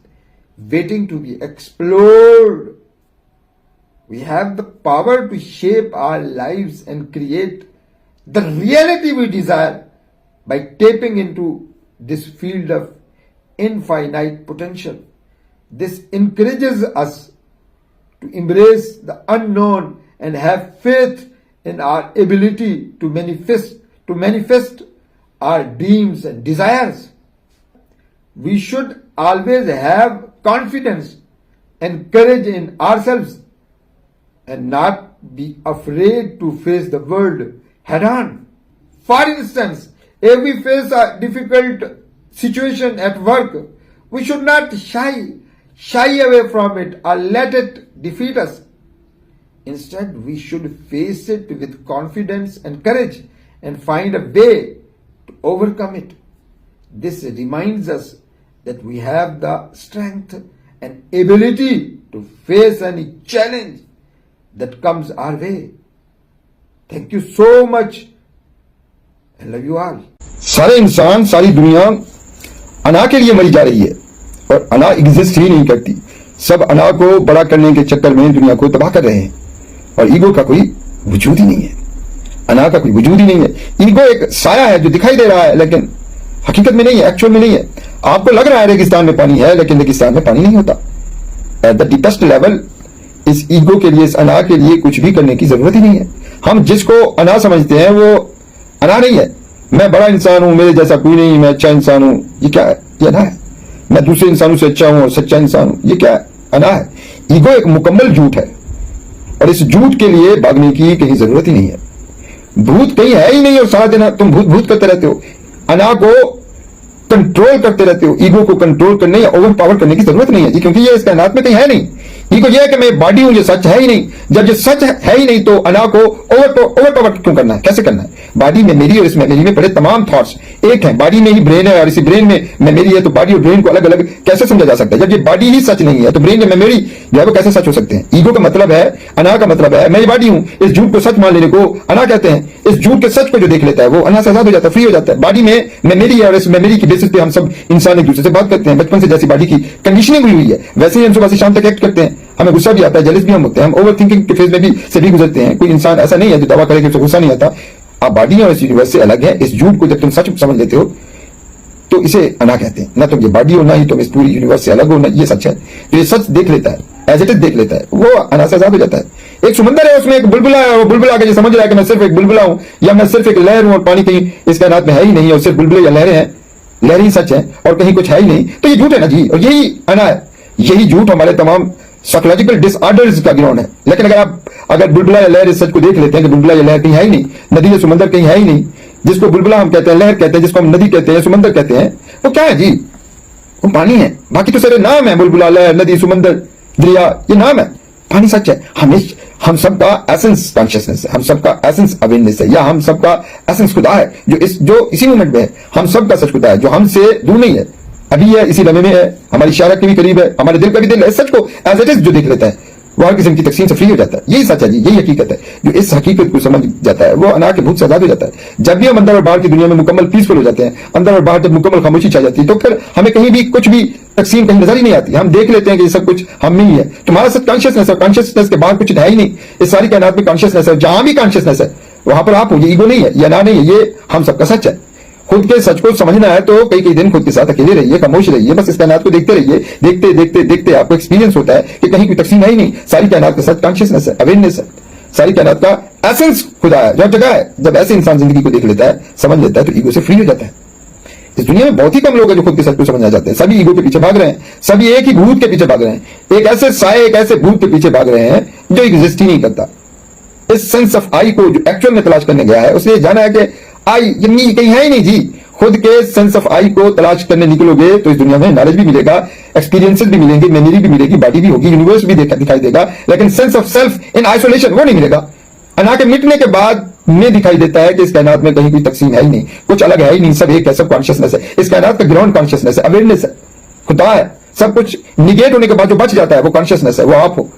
waiting to be explored. We have the power to shape our lives and create the reality we desire by tapping into this field of infinite potential. This encourages us to embrace the unknown and have faith in our ability to manifest our dreams and desires. We should always have confidence and courage in ourselves and not be afraid to face the world head on. For instance, if we face a difficult situation at work, we should not shy away from it or let it defeat us. Instead, we should face it with confidence and courage and find a way to overcome it. This reminds us that we have the strength and ability to face any challenge that comes our way. Thank you so much. I love you all. सारे इंसान, सारी दुनिया अना के लिए मरी जा रही है और अना एग्जिस्ट ही नहीं करती। सब अना को बड़ा करने के चक्कर में दुनिया को तबाह कर रहे हैं और ईगो का कोई वजूद ही नहीं है, अना का कोई वजूद ही नहीं है। ईगो एक साया है जो दिखाई दे रहा है लेकिन हकीकत में नहीं है, एक्चुअल में नहीं है। आपको लग रहा है रेगिस्तान में पानी है लेकिन रेगिस्तान में पानी नहीं होता। एट द डीपेस्ट लेवल इस ईगो के लिए, इस अना के लिए कुछ भी करने की जरूरत ही नहीं है। हम जिसको अना समझते हैं वो अना नहीं है। मैं बड़ा इंसान हूं, मेरे जैसा कोई नहीं, मैं अच्छा इंसान हूं, ये क्या है? ये अना है। मैं दूसरे इंसानों से अच्छा हूं, सच्चा इंसान हूं, ये क्या है? अना है। ईगो एक मुकम्मल झूठ है और इस झूठ के लिए भागने की कहीं जरूरत ही नहीं है। भूत कहीं है ही नहीं और सारा दिन तुम भूत भूत करते रहते हो। अना को कंट्रोल करते रहते हो। ईगो को कंट्रोल करने या ओवर पावर करने की जरूरत नहीं है जी, क्योंकि ये इस कायनात में कहीं है नहीं। ईगो ये है कि मैं बॉडी हूं, ये सच है ही नहीं। जब ये सच है ही नहीं तो अना को ओवर पावर क्यों करना है? कैसे करना है? बॉडी में मेरी और इस मेमोरी में पड़े तमाम थॉट्स एक हैं। बॉडी में ही ब्रेन है और इसी ब्रेन में मेमोरी है, तो बॉडी और ब्रेन को अलग अलग कैसे समझा जा सकता है? जब ये बॉडी ही सच नहीं है तो ब्रेन या मेमोरी जो है वो कैसे सच हो सकते हैं? ईगो का मतलब है, अना का मतलब है मैं ये बॉडी हूं। इस झूठ को सच मान लेने को अना कहते हैं। इस झूठ के सच को जो देख लेता है वो अना से आजाद हो जाता है, फ्री हो जाता है। बॉडी में मेमोरी है और इस मेमोरी की बेसिस पे हम सब इंसान एक दूसरे से बात करते हैं। बचपन से जैसी बॉडी की कंडीशनिंग हुई है वैसे ही हम सुबह से शाम तक एक्ट करते हैं। हमें गुस्सा भी आता है, जेलस भी हम होते हैं, हम ओवर थिंकिंग के फेज में भी से भी गुजरते हैं। कोई इंसान ऐसा नहीं है जो दावा करे कि उसे गुस्सा नहीं आता। आप बॉडी और इस यूनिवर्स से अलग है। इस झूठ को जब तुम सच समझ लेते हो तो इसे अना कहते हैं। ना तुम ये बॉडी हो, ना ही तुम इस पूरी यूनिवर्स से अलग हो, ना ये सच है। तो ये सच देख लेता है, एज इट इज देख लेता है, वो अना से आजाद हो जाता है। एक समंदर है, उसमें एक बुलबुला है, वो बुलबुला के समझ रहा है कि मैं सिर्फ एक बुलबुला हूं या मैं सिर्फ एक लहर हूं और पानी कहीं इस कायनात में है ही नहीं और सिर्फ बुलबुले या लहरें हैं, लहरें ही सच है और कहीं कुछ है ही नहीं। तो ये झूठ है ना जी, और यही अना है। यही झूठ हमारे तमाम साइकोलॉजिकल डिसऑर्डर्स का ग्राउंड है। लेकिन अगर बुलबुला या लहर इस सच को देख लेते हैं कि बुलबुला या लहर कहीं है ही नहीं, नदी या समंदर कहीं है ही नहीं, जिसको बुलबुला हम कहते हैं, लहर कहते हैं, जिसको हम नदी कहते हैं, समंदर कहते हैं, वो क्या है जी? वो पानी है। बाकी तो सारे नाम है, बुलबुला, लहर, नदी, समंदर, दरिया, ये नाम है। पानी सच है। हम सबका एसेंस कॉन्शियसनेस है, हम सबका एसेंस अवेयरनेस है, या हम सबका एसेंस खुदा है जो इसी मोमेंट में है। हम सबका सच खुदा है जो हमसे दूर नहीं है, अभी है, इसी लम्हे में है, हमारी शायरा के भी करीब है, हमारे दिल का भी दिल है। सच को एज इट इज जो देख लेता है वो हर किस्म की तकसीम से फ्री हो जाता है। यही सच है जी, यही हकीकत है। जो इस हकीकत को समझ जाता है वो अना के भूत से आजाद हो जाता है। जब भी हम अंदर और बाहर की दुनिया में मुकम्मल पीसफुल हो जाते हैं, अंदर और बाहर जब मुकम्मल खामोशी छा जाती है, तो फिर हमें कहीं भी कुछ भी तकसीम कहीं नजर ही नहीं आती। हम देख लेते हैं कि ये सब कुछ हम में ही है। तुम्हारा सब कॉन्शियसनेस है, कॉन्शियसनेस के बाहर कुछ है ही नहीं। इस सारी कायनात में कॉन्शियसनेस है, जहां भी कॉन्शियसनेस है वहां पर आप हो। ये ईगो नहीं है, ये अना नहीं है, ये हम सबका सच है। खुद के सच को समझना है तो कई कई दिन खुद के साथ अकेले रहिए, खामोश रहिए, बस इस कायनात को देखते रहिए। देखते देखते देखते आपको एक्सपीरियंस होता है कि कहीं कोई तकसीम है ही नहीं। सारी कायनात का सच कॉन्शियसनेस है, अवेयरनेस है। सारी कायनात का एसेंस खुदा है, जो जगह है। जब ऐसे इंसान जिंदगी को देख लेता है, समझ लेता है, तो ईगो से फ्री हो जाता है। इस दुनिया में बहुत ही कम लोग हैं जो खुद के सच को समझना चाहते हैं। सभी ईगो के पीछे भाग रहे हैं, सभी एक ही भूत के पीछे भाग रहे हैं। एक ऐसे साए, एक ऐसे भूत के पीछे भाग रहे हैं जो एग्जिस्ट ही नहीं करता। इस सेंस ऑफ आई को जो एक्चुअल में तलाश करने गया है उसने जाना है कि आई ये कहीं है ही नहीं जी। खुद के सेंस ऑफ आई को तलाश करने निकलोगे तो इस दुनिया में नॉलेज भी मिलेगा, एक्सपीरियंसेस भी मिलेंगे, मेमोरी भी मिलेगी, बॉडी भी होगी, यूनिवर्स भी दिखाई देगा, लेकिन sense of self in isolation वो नहीं मिलेगा। अना के मिटने के बाद में दिखाई देता है कि इस कायनात में कहीं कोई तकसीम है ही नहीं, कुछ अलग है ही नहीं, सब एक है, सब कॉन्शियसनेस है। इस कायनात का ग्राउंड कॉन्शियसनेस है, अवेयरनेस है, खुदा है। सब कुछ निगेट होने के बाद जो बच जाता है वो कॉन्शियसनेस है, वो आप हो।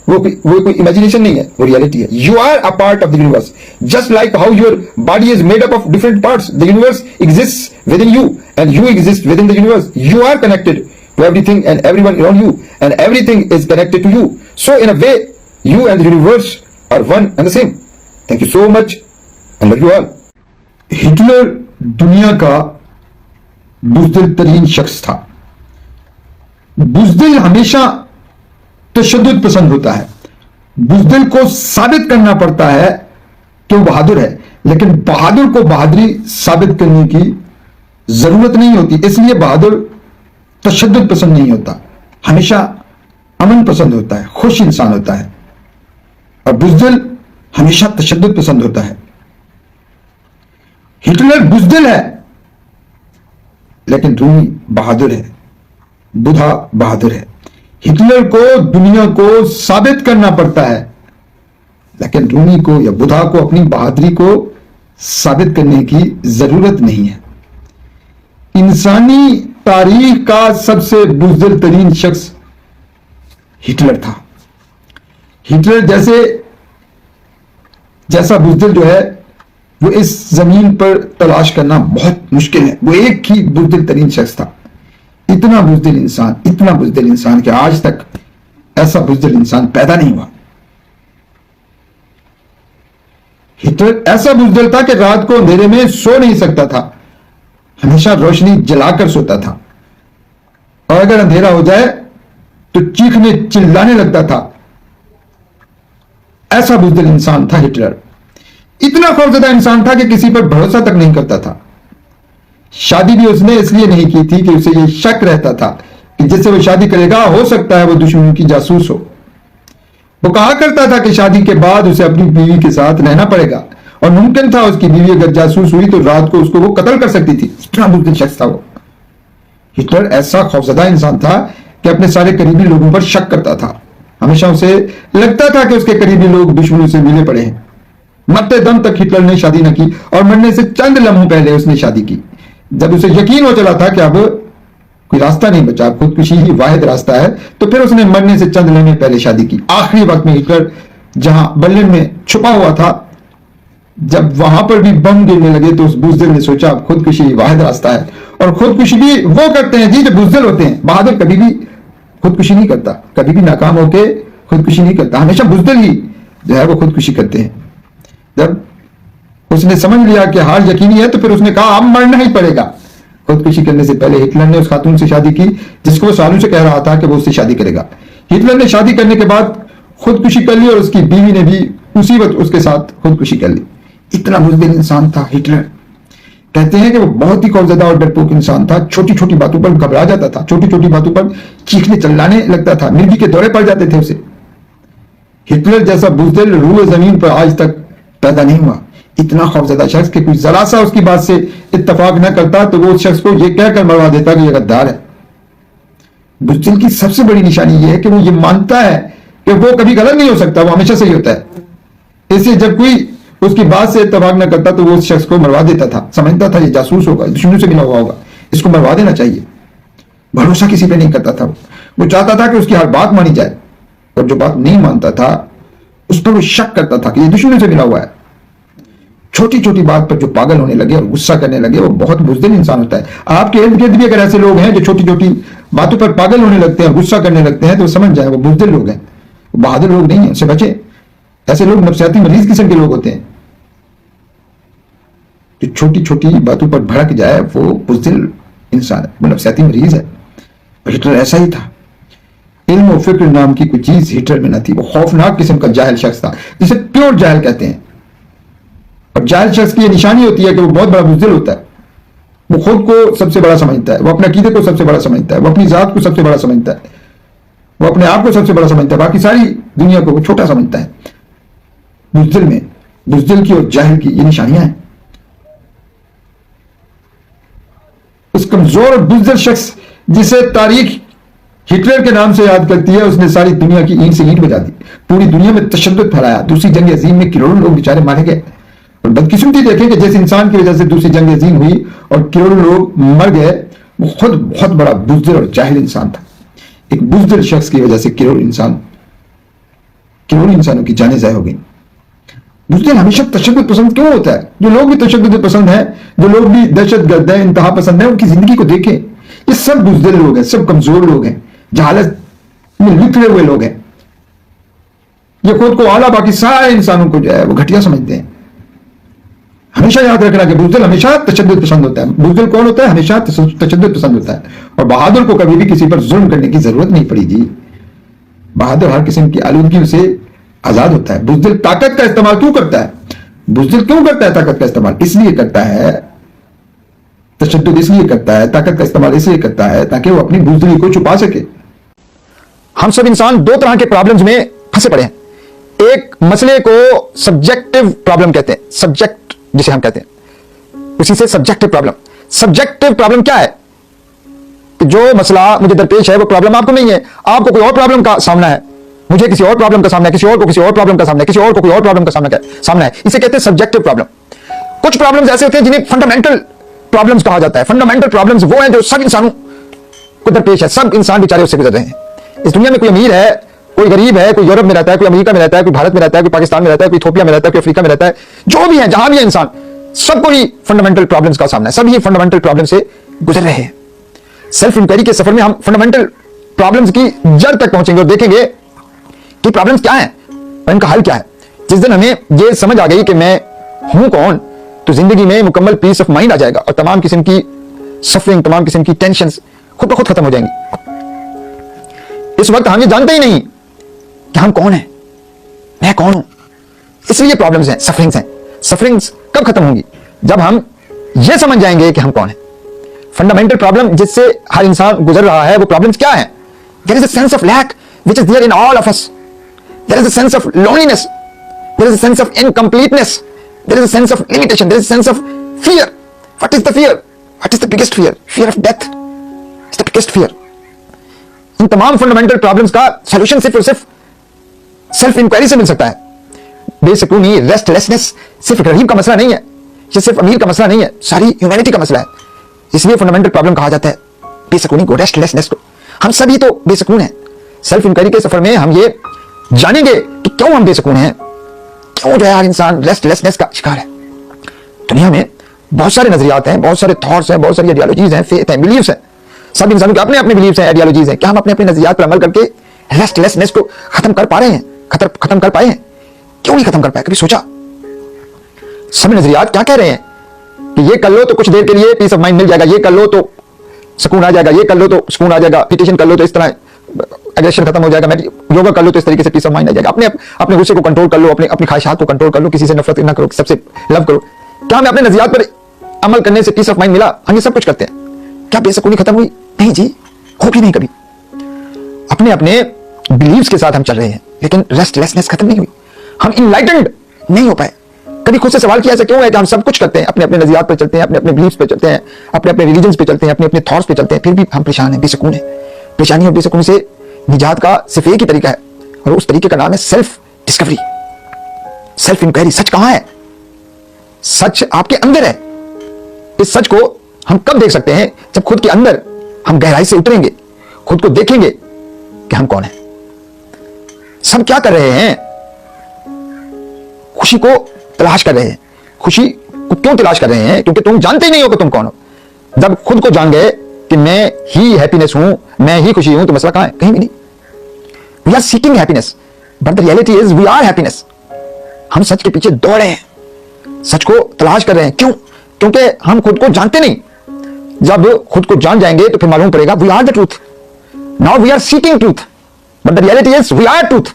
वो कोई इमेजिनेशन नहीं है, वो रियलिटी है। You are a part of the universe, just like how your body is made up of different parts. The universe exist within you and you exist within the universe. You are connected to everything and everyone around you and everything is connected to you. So in a way you and the universe are one and the same. Thank you so much and love you all. Hitler दुनिया का बुज़दिल तरीन शख्स था। बुज़दिल हमेशा तशद्दुद पसंद होता है। बुज़दिल को साबित करना पड़ता है कि वो बहादुर है, लेकिन बहादुर को बहादुरी साबित करने की जरूरत नहीं होती। इसलिए बहादुर तशद्दुद पसंद नहीं होता, हमेशा अमन पसंद होता है, खुश इंसान होता है। और बुज़दिल हमेशा तशद्दुद पसंद होता है। हिटलर बुज़दिल है लेकिन रूमी बहादुर है, बुधा बहादुर है। हिटलर को दुनिया को साबित करना पड़ता है लेकिन रूमी को या बुधा को अपनी बहादुरी को साबित करने की जरूरत नहीं है। इंसानी तारीख का सबसे बुज़दिल तरीन शख्स हिटलर था। हिटलर जैसा बुज़दिल जो है वो इस जमीन पर तलाश करना बहुत मुश्किल है। वो एक ही बुज़दिल तरीन शख्स था। इतना बुज़दिल इंसान कि आज तक ऐसा बुज़दिल इंसान पैदा नहीं हुआ। हिटलर ऐसा बुज़दिल था कि रात को अंधेरे में सो नहीं सकता था, हमेशा रोशनी जलाकर सोता था, और अगर अंधेरा हो जाए तो चीखने चिल्लाने लगता था। ऐसा बुज़दिल इंसान था हिटलर। इतना खौफजदा इंसान था कि किसी पर भरोसा तक नहीं करता था। शादी भी उसने इसलिए नहीं की थी कि उसे यह शक रहता था कि जिससे वो शादी करेगा हो सकता है वो दुश्मन की जासूस हो। वो कहा करता था कि शादी के बाद उसे अपनी बीवी के साथ रहना पड़ेगा, और मुमकिन था उसकी बीवी अगर जासूस हुई तो रात को उसको वो कत्ल कर सकती थी। इतना बुज़दिल शख्स था वो। हिटलर ऐसा खौफजदा इंसान था कि अपने सारे करीबी लोगों पर शक करता था। हमेशा उसे लगता था कि उसके करीबी लोग दुश्मनों से मिले पड़े हैं। मरते दम तक हिटलर ने शादी न की, और मरने से चंद लम्हों पहले उसने शादी की। जब उसे यकीन हो चला था कि अब कोई रास्ता नहीं बचा, खुदकुशी ही वाहिद रास्ता है, तो फिर उसने मरने से चंद लम्हे पहले शादी की। आखिरी वक्त में हिटलर जहां बर्लिन में छुपा हुआ था, जब वहां पर भी बम गिरने लगे तो उस बुज़दिल ने सोचा अब खुदकुशी ही वाहिद रास्ता है। और खुदकुशी भी वो करते हैं जी जो बुज़दिल होते हैं। बहादुर कभी भी खुदकुशी नहीं करता, कभी भी नाकाम होके खुदकुशी नहीं करता। हमेशा बुज़दिल ही जो है वो खुदकुशी करते हैं। जब उसने समझ लिया कि हार यकीनी है तो फिर उसने कहा अब मरना ही पड़ेगा। खुदकुशी करने से पहले हिटलर ने उस खातून से शादी की जिसको वो सालों से कह रहा था कि वो उससे शादी करेगा। हिटलर ने शादी करने के बाद खुदकुशी कर ली, और उसकी बीवी ने भी उसी वक्त उसके साथ खुदकुशी कर ली। इतना बुज़दिल इंसान था हिटलर। कहते हैं कि वो बहुत ही खौफजदा और डरपोक इंसान था। छोटी छोटी बातों पर घबरा जाता था, छोटी छोटी बातों पर चीखने चिल्लाने लगता था, मिर्गी के दौरे पड़ जाते थे उसे। हिटलर जैसा बुज़दिल रूए जमीन पर आज तक पैदा नहीं हुआ। इतना खौफजदा शख्स कि कोई जरा सा उसकी बात से इत्तफाक न करता तो वो उस शख्स को यह कहकर मरवा देता कि यह गद्दार है। बुज़दिल की सबसे बड़ी निशानी यह है कि वो ये मानता है कि वो कभी गलत नहीं हो सकता, वो हमेशा सही होता है। इसलिए जब कोई उसकी बात से इत्तफाक न करता तो वो उस शख्स को मरवा देता था। समझता था ये जासूस होगा, दुश्मनों से मिला हुआ होगा, इसको मरवा देना चाहिए। भरोसा किसी पे नहीं करता था। वो चाहता था कि उसकी हर बात मानी जाए, और जो बात नहीं मानता था उस पर वो शक करता था कि ये दुश्मनों से मिला हुआ है। छोटी छोटी बात पर जो पागल होने लगे और गुस्सा करने लगे वो बहुत बुज़दिल इंसान होता है। आपके इर्द गिर्द भी अगर ऐसे लोग हैं जो छोटी छोटी बातों पर पागल होने लगते हैं, गुस्सा करने लगते हैं, तो समझ जाए वो बुज़दिल लोग हैं, वो बहादुर लोग नहीं है, उनसे बचे। ऐसे लोग नफसियाती मरीज किस्म के लोग होते हैं। जो छोटी छोटी बातों पर भड़क जाए वो बुज़दिल इंसान है, वो नफसियाती मरीज है। हिटलर ऐसा ही था। इल्म और फिक्र नाम की कोई चीज हिटलर में न थी। वो खौफनाक किस्म का जाहिल शख्स था, जिसे प्योर जाहिल कहते हैं। और जाहिल शख्स की यह निशानी होती है कि वो बहुत बड़ा बुज़दिल होता है। वो खुद को सबसे बड़ा समझता है, वो अपने अकीदे को सबसे बड़ा समझता है, वो अपनी जात को सबसे बड़ा समझता है, वो अपने आप को सबसे बड़ा समझता है, बाकी सारी दुनिया को वो छोटा समझता है। बुज़दिल में बुज़दिल की और जाहिल की ये निशानियां हैं। उस कमजोर और बुज़दिल शख्स जिसे तारीख हिटलर के नाम से याद करती है, उसने सारी दुनिया की ईंट से ईंट बजा दी, पूरी दुनिया में तशद्दुद फैलाया। दूसरी जंग अजीम में करोड़ों लोग बेचारे मारे गए। और बदकिस्मती देखें कि जिस इंसान की वजह से दूसरी जंग अजीम हुई और करोड़ों लोग मर गए, वो खुद बहुत बड़ा बुज़दिल और जाहिल इंसान था। एक बुज़दिल शख्स की वजह से करोड़ों इंसानों की जानें ज़ाया हो गई। बुज़दिल हमेशा तशद्दुद पसंद क्यों होता है? जो लोग भी तशद्दुद पसंद है, जो लोग भी दहशतगर्द है, इंतहा पसंद है, उनकी जिंदगी को देखें। ये सब बुज़दिल लोग हैं, सब कमजोर लोग हैं, जहालत में लिखले हुए लोग हैं। ये खुद को आला, बाकी सारे इंसानों को जो है वो घटिया समझते हैं। हमेशा याद रखना कि बुज़दिल हमेशा तशद्दुद पसंद होता है। बुज़दिल कौन होता है? हमेशा तशद्दुद पसंद होता है। और बहादुर को कभी भी किसी पर जुल्म करने की जरूरत नहीं पड़ी जी। बहादुर हर किस्म की आलूदगी से आजाद होता है। बुज़दिल ताकत का इस्तेमाल क्यों करता है? बुज़दिल क्यों करता है ताकत का इस्तेमाल? इसलिए करता है, तशद्दुद इसलिए करता है, ताकत का इस्तेमाल इसलिए करता है ताकि वो अपनी बुज़दिली को छुपा सके। हम सब इंसान दो तरह के प्रॉब्लम्स में फंसे पड़े हैं। एक मसले को सब्जेक्टिव प्रॉब्लम कहते हैं, सब्जेक्ट जिसे हम कहते हैं, उसी से सब्जेक्टिव प्रॉब्लम। सब्जेक्टिव प्रॉब्लम क्या है? जो मसला मुझे दरपेश है वो प्रॉब्लम आपको नहीं है, आपको कोई और प्रॉब्लम का सामना है। मुझे किसी और प्रॉब्लम का सामना है, किसी और को किसी और प्रॉब्लम का सामना है, किसी और को कोई और प्रॉब्लम का सामना है। इसे कहते हैं सब्जेक्टिव प्रॉब्लम। कुछ प्रॉब्लम्स ऐसे होते हैं जिन्हें फंडामेंटल प्रॉब्लम्स कहा जाता है। फंडामेंटल प्रॉब्लम्स वो हैं जो सब इंसानों को दरपेश है, सब इंसान बेचारे उससे गुजर रहे हैं। इस दुनिया में कोई अमीर है, कोई गरीब है, कोई यूरोप में रहता है, कोई अमेरिका में रहता है, कोई भारत में रहता है, कोई पाकिस्तान में रहता है, कोई इथियोपिया में रहता है, कोई अफ्रीका में रहता है, जो भी है, जहां भी है इंसान, सबको ही फंडामेंटल प्रॉब्लम्स का सामना है, सब ही फंडामेंटल प्रॉब्लम से गुजर रहे हैं। सेल्फ इंक्वायरी के सफर में हम फंडामेंटल प्रॉब्लम्स की जड़ तक पहुंचेंगे और देखेंगे कि प्रॉब्लम्स क्या है और इनका हल क्या है। जिस दिन हमें यह समझ आ गई कि मैं हूं कौन, तो जिंदगी में मुकम्मल पीस ऑफ माइंड आ जाएगा और तमाम किस्म की सफरिंग, तमाम किस्म की टेंशन खुद ब खुद खत्म हो जाएंगी। इस वक्त हम ये जानते ही नहीं कि हम कौन हैं, मैं कौन हूं, इसलिए प्रॉब्लम्स हैं, सफरिंग्स हैं। सफरिंग्स कब खत्म होंगी? जब हम ये समझ जाएंगे कि हम कौन हैं। फंडामेंटल प्रॉब्लम जिससे हर इंसान गुजर रहा है, वो प्रॉब्लम्स क्या है? There is a sense of lack which is there in all of us. There is a sense of loneliness, there is a sense of incompleteness, there is a sense of limitation, there is a sense of fear. What is the fear? What is the biggest fear? Fear of death is the biggest fear. इन तमाम fundamental problems का solution सिर्फ और सिर्फ self inquiry से मिल सकता है। बेसुकूनी, restlessness सिर्फ गरीब का मसला नहीं है, ये सिर्फ अमीर का मसला नहीं है, सारी ह्यूमैनिटी का मसला है। इसलिए फंडामेंटल प्रॉब्लम कहा जाता है बेसुकूनी को, रेस्टलेसनेस को। हम सभी तो बेसुकून हैं। सेल्फ इंक्वायरी के सफर में हम ये जानेंगे कि क्यों हम बेसुकून हैं, क्यों जो है हर इंसान रेस्टलेसनेस का शिकार है। दुनिया में बहुत सारे नजरियात हैं, बहुत सारे थॉट्स हैं, बहुत सारी आइडियोलॉजीज हैं, फेथ हैं, बिलीव्स हैं। सब इंसानों के अपने अपने बिलीव्स हैं, आइडियोलॉजीज हैं। क्या हम अपने अपने नजरियात पर अमल करके रेस्टलेसनेस को खत्म कर पा रहे हैं, खत्म कर पाए हैं? क्यों नहीं खत्म कर पाए? कभी सोचा? सब नजरियात क्या कह रहे हैं कि ये कर लो तो कुछ देर के लिए पीस ऑफ माइंड मिल जाएगा, ये कर लो तो सुकून आ जाएगा, ये कर लो तो सुकून आ जाएगा, मेडिटेशन कर लो तो इस तरह एग्रेशन खत्म हो जाएगा, योगा कर लो तो इस तरीके से पीस ऑफ माइंड आ जाएगा, अपने गुस्से को कंट्रोल कर लो, अपनी ख्वाहिशात को कंट्रोल कर लो, किसी से नफरत ना करो, सबसे लव करो। क्या हमें अपने नजरियात पर अमल करने से पीस ऑफ माइंड मिला? हम ये सब कुछ करते हैं, क्या बेसुकूनी खत्म हुई? नहीं जी, होगी नहीं कभी। अपने अपने बिलीव्स के साथ हम चल रहे हैं, लेकिन रेस्टलेसनेस खत्म नहीं हुई। हम इनलाइटेंड नहीं हो पाए। कभी खुद से सवाल किया ऐसा क्यों है कि हम सब कुछ करते हैं, अपने अपने नजरियात पर चलते हैं, अपने अपने बिलीव्स पे चलते हैं, अपने अपने रिलीजन्स पे चलते हैं, अपने अपने थॉट्स पे चलते हैं, फिर भी हम परेशान हैं, बेसुकून हैं। परेशानी और बेसुकूनी से निजात का सिर्फ एक ही तरीका है, और उस तरीके का नाम है सेल्फ डिस्कवरी, सेल्फ इंक्वायरी। सच कहां है? सच आपके अंदर है। इस सच को हम कब देख सकते हैं? जब खुद के अंदर हम गहराई से उतरेंगे, खुद को देखेंगे कि हम कौन हैं। सब क्या कर रहे हैं? खुशी को तलाश कर रहे हैं। खुशी को क्यों तलाश कर रहे हैं? क्योंकि तुम जानते ही नहीं हो कि तुम कौन हो। जब खुद को जान गए कि मैं ही हैप्पीनेस हूं, मैं ही खुशी हूं, तो मसला कहां है? कहीं भी नहीं। We are seeking happiness, but the reality is we are happiness. हम सच के पीछे दौड़ रहे हैं, सच को तलाश कर रहे हैं। क्यों? क्योंकि हम खुद को जानते नहीं। जब खुद को जान जाएंगे तो फिर मालूम पड़ेगा we are the truth. Now we are seeking truth, but the reality is we are truth.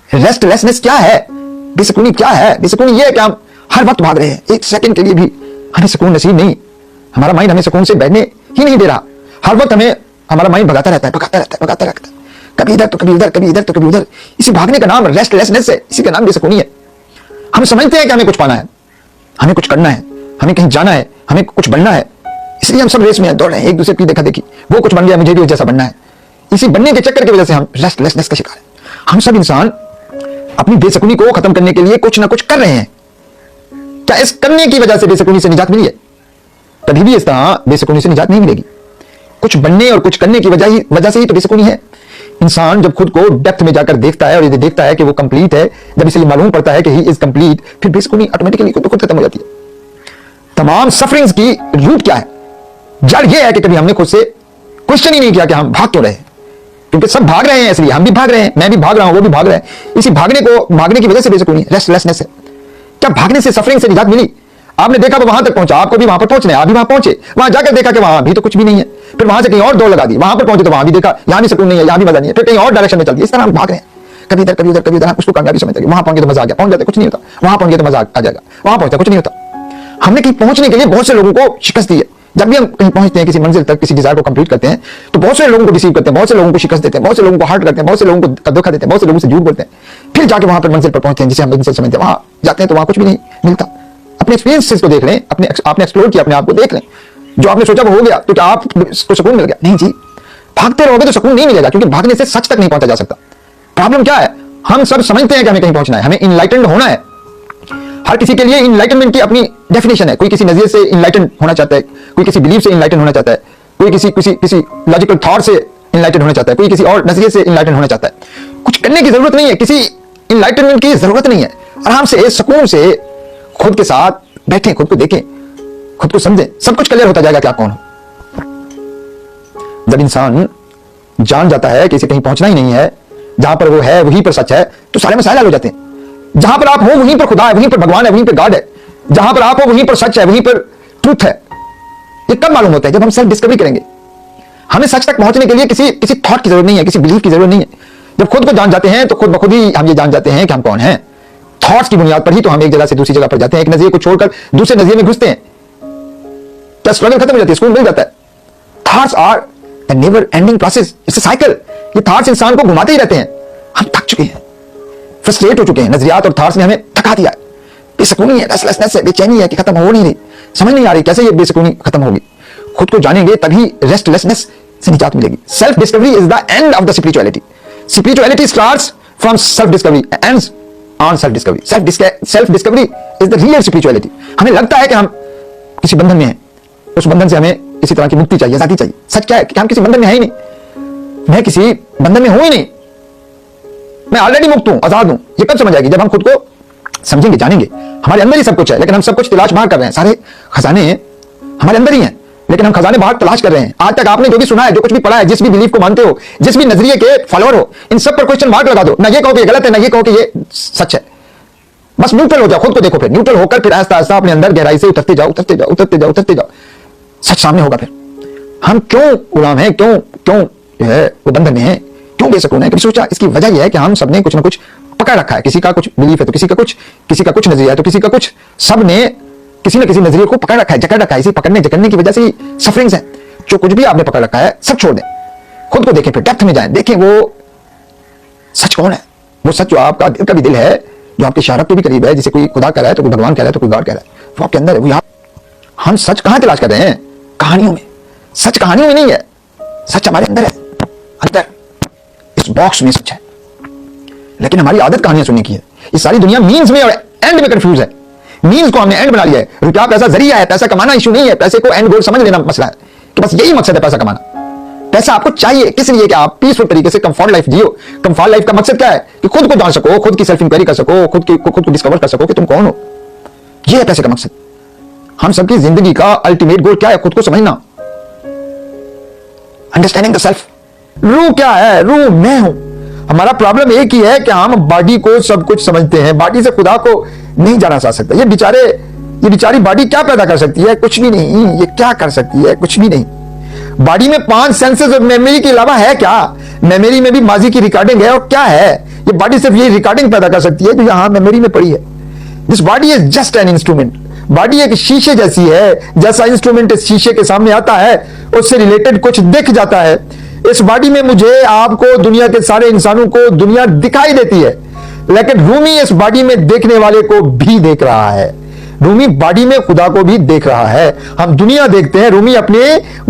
Restlessness क्या है? बेसुकूनी क्या है? बेसुकूनी ये है कि हम हर वक्त भाग रहे हैं, एक सेकंड के लिए भी हमें सुकून नसीब नहीं। हमारा माइंड हमें सुकून से बैठने ही नहीं दे रहा। हर वक्त हमें हमारा माइंड भगाता रहता है, कभी इधर तो कभी उधर, कभी इधर तो कभी उधर। इसी भागने का नाम रेस्टलेसनेस है, इसी का नाम बेसुकूनी है। हम समझते हैं कि हमें कुछ पाना है, हमें कुछ करना है, हमें कहीं जाना है, हमें कुछ बनना है, इसलिए हम सब रेस में दौड़ रहे हैं, एक दूसरे की देखा देखी। वो कुछ बन गया, मुझे भी जैसा बनना है। इसी बनने के चक्कर की वजह से हम रेस्टलेसनेस का शिकार हैं। हम सब इंसान अपनी बेसुकूनी को खत्म करने के लिए कुछ ना कुछ कर रहे हैं। क्या इस करने की वजह से बेसुकूनी से निजात मिली है? कभी भी इस तरह बेसुकूनी से निजात नहीं मिलेगी। कुछ बनने और कुछ करने की वजह से ही तो बेसुकूनी है। इंसान जब खुद को डेप्थ में जाकर देखता है और यदि देखता है कि वो कंप्लीट है, जब इसे मालूम पड़ता है कि ही इज कंप्लीट, फिर बेसुकूनी ऑटोमेटिकली खुद खत्म हो जाती है। तमाम सफरिंग्स की रूट क्या है? जड़ ये है कि कभी हमने खुद से क्वेश्चन ही नहीं किया कि हम भाग क्यों रहे हैं। क्योंकि सब भाग रहे हैं, इसलिए हम भी भाग रहे हैं, मैं भी भाग रहा हूं, वो भी भाग रहे हैं। इसी भागने की वजह से बेसुकूनी, रेस्टलेसनेस है। क्या भागने से, सफरिंग से निजात मिली? आपने देखा वो वहां तक पहुंचा, आपको भी वहां पर पहुंचना है, आप भी वहां पहुंचे, वहां जाकर देखा कि वहां भी तो कुछ भी नहीं है, फिर वहां से कहीं और दौड़ लगा दी, वहां पर पहुंचे तो वहां भी देखा यहां भी सुकून नहीं है, यहां भी मजा नहीं है, फिर कहीं और डायरेक्शन में चल दिया। इस तरह हम भाग रहे हैं, कभी इधर कभी उधर, कभी उधर। उसको कामयाबी समझते हैं, वहां पहुंचे तो मजा आ गया, पहुंच जाते कुछ नहीं होता, वहां पहुंच गया तो मजा आ जाएगा, वहां पहुंचा कुछ नहीं होता। हमने कहीं पहुंचने के लिए बहुत से लोगों को शिकस्त दी है। जब भी हम कहीं पहुंचते हैं, किसी मंजिल तक, किसी डिजायर को कंप्लीट करते हैं, तो बहुत से लोगों को डिसीव करते हैं, बहुत से लोगों को शिकस्त देते हैं, बहुत से लोगों को हर्ट करते हैं, बहुत से लोगों को धोखा देते हैं, बहुत से लोगों से झूठ बोलते हैं, फिर जाके वहां पर मंजिल पर पहुंचते हैं जिसे हम मंजिल समझते हैं। वहां जाते हैं तो वहां कुछ भी नहीं मिलता। अपने एक्सपीरियंसेस को देख लें, आपने एक्सप्लोर किया अपने आप को देख लें। जो आपने सोचा वो हो गया, तो क्या आपको सुकून मिल गया? नहीं जी, भागते रहोगे तो सुकून नहीं मिलेगा, क्योंकि भागने से सच तक नहीं पहुंचा जा सकता। प्रॉब्लम क्या है? हम सब समझते हैं कि हमें कहीं पहुंचना है, हमें इनलाइटेंड होना है। हर किसी के लिए इनलाइटनमेंट की अपनी डेफिनेशन है। कोई किसी नजरिए से इनलाइटन होना चाहता है, कोई किसी बिलीफ से इनलाइटन होना चाहता है, कोई किसी लॉजिकल थॉट से इनलाइटन होना चाहता है, कोई किसी और नजरिए से इनलाइटन होना चाहता है। कुछ करने की जरूरत नहीं है, किसी इनलाइटनमेंट की जरूरत नहीं है। आराम से सुकून से खुद के साथ बैठें, खुद को देखें, खुद को समझें, सब कुछ क्लियर होता जाएगा कि आप कौन हो। जब इंसान जान जाता है कि इसे कहीं पहुंचना ही नहीं है, जहां पर वो है वहीं पर सच है, तो सारे मसाइल हल हो जाते हैं। जहां पर आप हो वहीं पर खुदा है, वहीं पर भगवान है, वहीं पर गॉड है। जहां पर आप हो वहीं पर सच है, वहीं पर ट्रूथ है। ये कब मालूम होता है? जब हम सेल्फ डिस्कवरी करेंगे। हमें सच तक पहुंचने के लिए किसी थॉट की जरूरत नहीं है, किसी बिलीफ की जरूरत नहीं है। जब खुद को जान जाते हैं तो खुद ब खुद ही हम ये जान जाते हैं कि हम कौन हैं। थॉट्स की बुनियाद पर ही तो हम एक जगह से दूसरी जगह पर जाते हैं, एक नजरिए को छोड़कर दूसरे नजरिए में घुसते हैं। क्या स्ट्रगल खत्म हो जाती है, सुकून मिल जाता है। Thoughts are a never ending process, it's a cycle. ये थॉट्स इंसान को घुमाते ही रहते हैं। हम थक चुके हैं, फ्रस्ट्रेट हो चुके हैं। नजरियात और थॉट्स ने हमें थका दिया है। बेसुकूनी है, रेस्टलेसनेस है, बेचैनी है कि खत्म हो नहीं रही। समझ नहीं आ रही कैसे ये बेसुकूनी खत्म होगी। खुद को जानेंगे तभी रेस्टलेसनेस से निजात मिलेगी। Self discovery is the end of the spirituality. Spirituality starts from self discovery, ends on self discovery. Self discovery is the real spirituality. हमें लगता है कि हम किसी बंधन में हैं, उस बंधन से हमें किसी तरह की मुक्ति चाहिए, आजादी चाहिए। सच क्या है कि हम किसी बंधन में है ही नहीं। मैं किसी बंधन में हूं ही नहीं, मैं ऑलरेडी मुक्त हूं, आजाद हूं। ये कब समझ आएगी? जब हम खुद को समझेंगे, जानेंगे। हमारे अंदर ही सब कुछ है, लेकिन हम सब कुछ तलाश बाहर कर रहे हैं। सारे खजाने हमारे अंदर ही हैं, लेकिन हम खजाने बाहर तलाश कर रहे हैं। आज तक आपने जो भी सुना है, जो कुछ भी पढ़ा है, जिस भी बिलीफ को मानते हो, जिस भी नजरिए के फॉलोअर हो, इन सब पर क्वेश्चन मार्क लगा दो। ना ये कहो कि ये गलत है, ना ये कहो कि ये सच है। बस न्यूट्रल हो जाओ, खुद को देखो। फिर न्यूट्रल होकर फिर आहिस्ता आहिस्ता अपने अंदर गहराई से उतरते जाओ, उतरते जाओ, उतरते जाओ, उतरते जाओ। सच सामने होगा। फिर हम क्यों गुलाम हैं, क्यों जो है वो बंधन में है, क्यों बेसुकून है? कभी सोचा? इसकी वजह यह है कि हम सबने कुछ ना कुछ पकड़ रखा है। किसी का कुछ बिलीफ है तो किसी का कुछ नजरिया है तो किसी का कुछ। सबने किसी न किसी नजरिए को पकड़ रखा है, जकड़ रखा है। इसी पकड़ने जकड़ने की वजह से ही सफरिंग्स है। जो कुछ भी आपने पकड़ रखा है सब छोड़ दें, खुद को देखें, फिर डेप्थ में जाएं, देखें वो सच कौन है। वो सच जो आपका दिल का भी दिल है, जो आपके शारक के भी करीब है, जिसे कोई खुदा कह रहा है तो कोई भगवान कह रहा है तो कोई गॉड कह रहा है, वो आपके अंदर है। वो यहाँ हम सच कहां तलाश कर रहे हैं? कहानियों में। सच कहानियों में नहीं है, सच हमारे अंदर है। अंदर इस बॉक्स में सच है, लेकिन हमारी आदत कहानियां सुनने की है। ये सारी दुनिया मीन्स में और एंड में कंफ्यूज है। मीन्स को हमने एंड बना लिया है। रुपया पैसा जरिया है, पैसा कमाना इशू नहीं है। पैसे को एंड गोल समझ लेना मसला है कि बस यही मकसद है पैसा कमाना। पैसा आपको चाहिए किस लिए? कि आप पीसफुल तरीके से कंफर्ट लाइफ जियो। कंफर्ट लाइफ का मकसद क्या है? कि खुद को जान सको, खुद की सेल्फ इंक्वायरी कर सको, खुद को डिस्कवर कर सको कि तुम कौन हो। यह है पैसे का मकसद। हम सबकी जिंदगी का अल्टीमेट गोल क्या है? खुद को समझना, अंडरस्टैंडिंग द सेल्फ। रूह क्या है? रूह मैं हूं। हमारा प्रॉब्लम एक ही है कि हम बॉडी को सब कुछ समझते हैं, बॉडी से खुदा को नहीं जाना जा सकता। ये बेचारी बॉडी क्या पैदा कर सकती है? कुछ भी नहीं। ये क्या कर सकती है? कुछ भी नहीं। बॉडी में 5 सेंसेस और मेमोरी के अलावा है क्या? मेमोरी में भी माजी की रिकॉर्डिंग है। और क्या है? ये बॉडी सिर्फ ये रिकॉर्डिंग पैदा कर सकती है जो यहां मेमोरी में पड़ी है। This body is just an instrument. Body एक शीशे जैसी है। जैसा इंस्ट्रूमेंट इस शीशे के सामने आता है, उससे रिलेटेड कुछ दिख जाता है। इस बॉडी में मुझे, आपको, दुनिया के सारे इंसानों को दुनिया दिखाई देती है, लेकिन रूमी इस बॉडी में देखने वाले को भी देख रहा है। रूमी बॉडी में खुदा को भी देख रहा है। हम दुनिया देखते हैं, रूमी अपने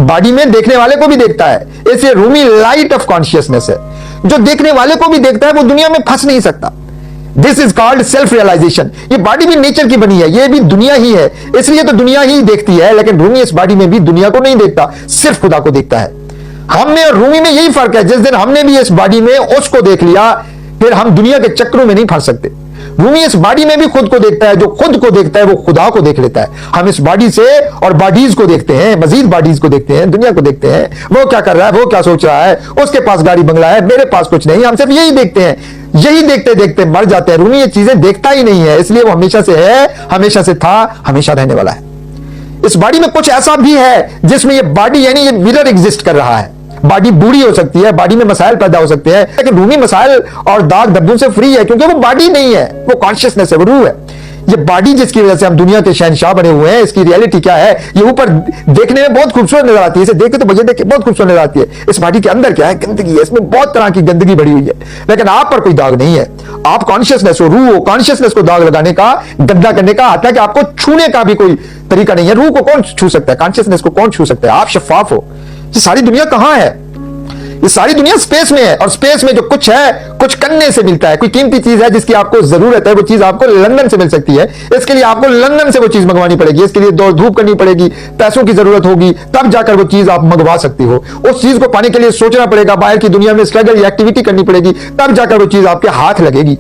बॉडी में देखने वाले को भी देखता है। इसलिए रूमी लाइट ऑफ कॉन्शियसनेस है। जो देखने वाले को भी देखता है वो दुनिया में फंस नहीं सकता। This is called self realization. ये बॉडी भी नेचर की बनी है, ये भी दुनिया ही है, इसलिए तो दुनिया ही देखती है। लेकिन रूमी इस बॉडी में भी दुनिया को नहीं देखता, सिर्फ खुदा को देखता है। हम में और रूमी में यही फर्क है। जिस दिन हमने भी इस बॉडी में उसको देख लिया, फिर हम दुनिया के चक्रों में नहीं फंस सकते। रूमी इस बॉडी में भी खुद को देखता है। जो खुद को देखता है वो खुदा को देख लेता है। हम इस बॉडी से और बॉडीज को देखते हैं, मजीद बॉडीज को देखते हैं, दुनिया को देखते हैं। वो क्या कर रहा है, वो क्या सोच रहा है, उसके पास गाड़ी बंगला है, मेरे पास कुछ नहीं। हम सिर्फ यही देखते हैं। यही देखते देखते मर जाते हैं। रूमी ये चीजें देखता ही नहीं है, इसलिए वो हमेशा से है, हमेशा से था, हमेशा रहने वाला है। इस बॉडी में कुछ ऐसा भी है जिसमें ये बॉडी यानी ये मिरर एग्जिस्ट कर रहा है। बॉडी बूढ़ी हो सकती है, बॉडी में मसाइल पैदा हो सकते हैं, लेकिन रूमी मसाइल और दाग धब्बों से फ्री है, क्योंकि वो बॉडी नहीं है, वो कॉन्शियसनेस है, वो रूह है। ये बॉडी जिसकी वजह से हम दुनिया के शहंशाह बने हुए हैं, इसकी रियलिटी क्या है? ये ऊपर देखने में बहुत खूबसूरत नजर आती है, इसे देख के तो मुझे देख के बहुत खूबसूरत नजर आती है। इस बॉडी के अंदर क्या है? गंदगी है। इसमें बहुत तरह की गंदगी भरी हुई है, लेकिन आप पर कोई दाग नहीं है। आप कॉन्शियसनेस हो, रूह हो। कॉन्शियसनेस को दाग लगाने का, गंदा करने का, आता है कि आपको छूने का भी कोई तरीका नहीं है। रूह को कौन छू सकता है? कॉन्शियसनेस को कौन छू सकता है? आप शफाफ हो। ये सारी दुनिया कहां है? ये सारी दुनिया स्पेस में है, और स्पेस में जो कुछ है कुछ करने से मिलता है। कोई कीमती चीज है जिसकी आपको जरूरत है, वो चीज आपको लंदन से मिल सकती है। इसके लिए आपको लंदन से वो चीज मंगवानी पड़ेगी, इसके लिए दौड़ धूप करनी पड़ेगी, पैसों की जरूरत होगी, तब जाकर वो चीज आप मंगवा सकते हो। उस चीज को पाने के लिए सोचना पड़ेगा, बाहर की दुनिया में स्ट्रगल या एक्टिविटी करनी पड़ेगी, तब जाकर वो चीज आपके हाथ लगेगी।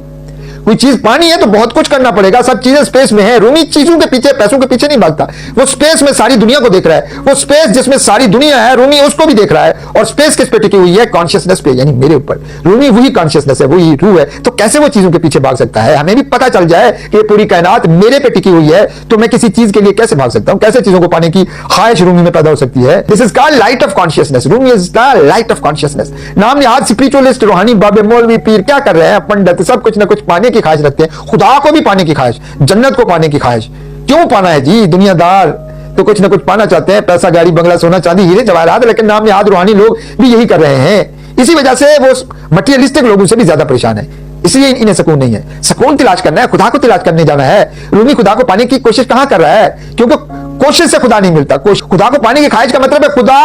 कोई चीज पानी है तो बहुत कुछ करना पड़ेगा। सब चीजें स्पेस में है। रूमी चीजों के पीछे, पैसों के पीछे नहीं भागता। वो स्पेस में सारी दुनिया को देख रहा है। वो स्पेस जिसमें सारी दुनिया है, रूमी उसको भी देख रहा है। और स्पेस किस पे टिकी हुई है? कॉन्शियसनेस पे, यानी मेरे ऊपर। रूमी वही कॉन्शियसनेस है, वही रूह है। तो कैसे वो चीजों के पीछे भाग सकता है? हमें भी पता चल जाए कि ये पूरी कायनात मेरे पे टिकी हुई है, तो मैं किसी चीज के लिए कैसे भाग सकता हूं? कैसे चीजों को पाने की ख्वाहिश रूमी में पैदा हो सकती है? This is called light of consciousness. Rumi is the light of consciousness. नाम निहाद स्पिरिचुअलिस्ट, रूहानी बाबे, मौलवी, पीर क्या कर रहे हैं? पंडित सब कुछ ना कुछ पाने की ख्वाहिश रखते हैं। खुदा को भी पाने की ख्वाहिश, जन्नत को पाने की ख्वाहिश। क्यों पाना है जी? दुनियादार तो कुछ ना कुछ पाना चाहते हैं, पैसा, गाड़ी, बंगला, सोना, चांदी, हीरे जवाहरात, लेकिन नाम निहाद रूहानी लोग भी यही कर रहे हैं। इसी वजह से वो मटेरियलिस्टिक लोगों से भी ज्यादा परेशान है। इसलिए इन्हें सुकून नहीं है। सुकून तलाश करना है, खुदा को तलाश करने जाना है। रूमी खुदा को पाने की कोशिश कहां कर रहा है? क्योंकि कोशिश से खुदा नहीं मिलता। खुदा को पाने की ख्वाहिश का मतलब है खुदा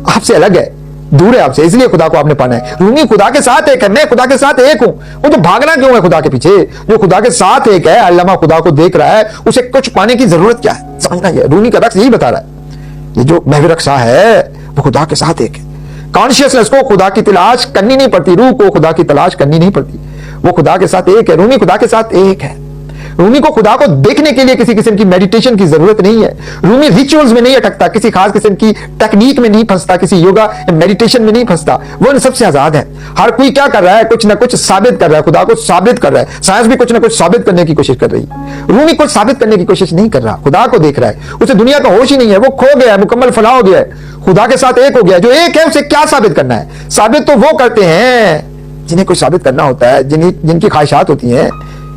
आपसे अलग है, दूर है आपसे, इसलिए खुदा को आपने पाना है। रूमी खुदा के साथ एक है, मैं खुदा के साथ एक हूं। वो तो भागना क्यों है खुदा के पीछे? जो खुदा के साथ एक है, अल्लामा खुदा को देख रहा है, उसे कुछ पाने की जरूरत क्या है? समझना है। रूमी का रक्स यही बता रहा है। ये जो महवी रक्सा है वो खुदा के साथ एक है। कॉन्शियसनेस को खुदा की तलाश करनी नहीं पड़ती, रूह को खुदा की तलाश करनी नहीं पड़ती। वो खुदा के साथ एक है। रूमी खुदा के साथ एक है। रूमी को खुदा को देखने के लिए किसी किस्म की मेडिटेशन की जरूरत नहीं है। रूमी रिचुअल्स में नहीं अटकता, किसी खास किस्म की टेक्निक में नहीं फंसता, किसी योगा मेडिटेशन में नहीं फंसता। वो इन सबसे आजाद है। हर कोई क्या कर रहा है? कुछ ना कुछ साबित कर रहा है, खुदा को साबित कर रहा है। साइंस भी कुछ ना कुछ साबित करने की कोशिश कर रही है। रूमी कुछ साबित करने की कोशिश नहीं कर रहा, खुदा को देख रहा है। उसे दुनिया का होश ही नहीं है, वो खो गया है, मुकम्मल फलाह हो गया है, खुदा के साथ एक हो गया। जो एक है उसे क्या साबित करना है? साबित तो वो करते हैं जिन्हें कुछ साबित करना होता है, जिनकी ख्वाहिशात होती हैं।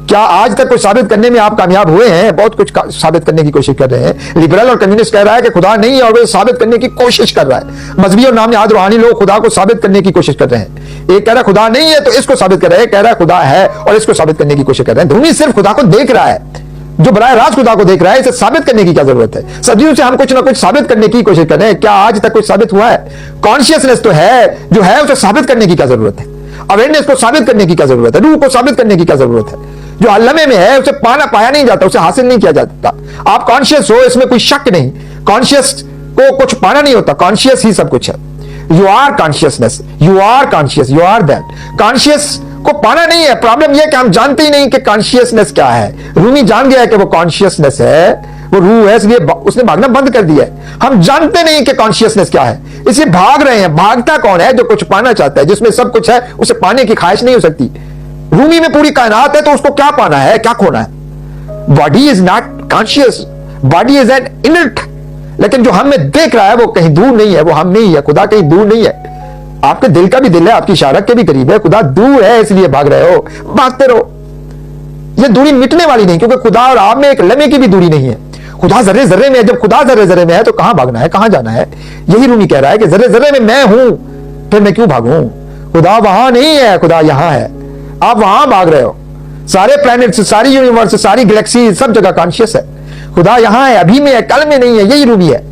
क्या आज तक कुछ साबित करने में आप कामयाब हुए हैं? बहुत कुछ साबित करने की कोशिश कर रहे हैं। लिबरल और कम्युनिस्ट कह रहा है कि खुदा नहीं है, और वे साबित करने की कोशिश कर रहा है। मजहबी और नाम निहाद रूहानी लोग खुदा को साबित करने की कोशिश कर रहे हैं। एक कह रहा है खुदा नहीं है तो इसको साबित कर रहे हैं, कह रहा है खुदा है और इसको साबित करने की कोशिश कर रहे हैं। धूनी सिर्फ खुदा को देख रहा है। जो बराह रास्त खुदा को देख रहा है, इसे साबित करने की क्या जरूरत है? सदियों से हम कुछ ना कुछ साबित करने की कोशिश कर रहे हैं। क्या आज तक कुछ साबित हुआ है? कॉन्शियसनेस तो है जो है, उसे साबित करने की क्या जरूरत है? अवेयरनेस को साबित करने की क्या जरूरत है? रूह को साबित करने की क्या जरूरत है? जो अल्लमे में है उसे पाया नहीं जाता, उसे हासिल नहीं किया जाता। आप कॉन्शियस हो, इसमें कोई शक नहीं। कॉन्शियस को कुछ पाना नहीं होता, कॉन्शियस ही सब कुछ है। You are consciousness, you are conscious, you are that. Conscious को पाना नहीं है। प्रॉब्लम यह कि हम जानते ही नहीं कि कॉन्शियसनेस क्या है। रूमी जान गया है कि वो कॉन्शियसनेस है, वो रूह है, इसलिए उसने भागना बंद कर दिया है। हम जानते नहीं कि कॉन्शियसनेस क्या है, इसलिए भाग रहे हैं। भागता कौन है? जो कुछ पाना चाहता है, जिसमें सब कुछ है, उसे पाने की ख्वाहिश नहीं हो सकती। रूमी में पूरी कायनात है, तो उसको क्या पाना है, क्या खोना है? Body is not conscious, body is an inert. लेकिन जो हम में देख रहा है वो कहीं दूर नहीं है, वो हम नहीं है। खुदा कहीं दूर नहीं है। आपके दिल का भी दिल है, आपकी इशारत के भी करीब है। खुदा दूर है, इसलिए भाग रहे हो। भागते रहो। ये दूरी मिटने वाली नहीं, क्योंकि खुदा और आप में एक लम्हे की भी दूरी नहीं है। खुदा जर्रे जर्रे में है। जब खुदा जर्रे जर्रे में है तो कहां भागना है, कहां जाना है? यही रूमी कह रहा है कि जर्रे जर्रे में मैं हूं, फिर मैं क्यों भागूं? खुदा वहां नहीं है, खुदा यहां है। आप वहां भाग रहे हो। सारे प्लैनेट्स, सारी यूनिवर्स, सारी गैलेक्सी, सब जगह कॉन्शियस है। खुदा यहां है, अभी में है, कल में नहीं है। यही रूमी है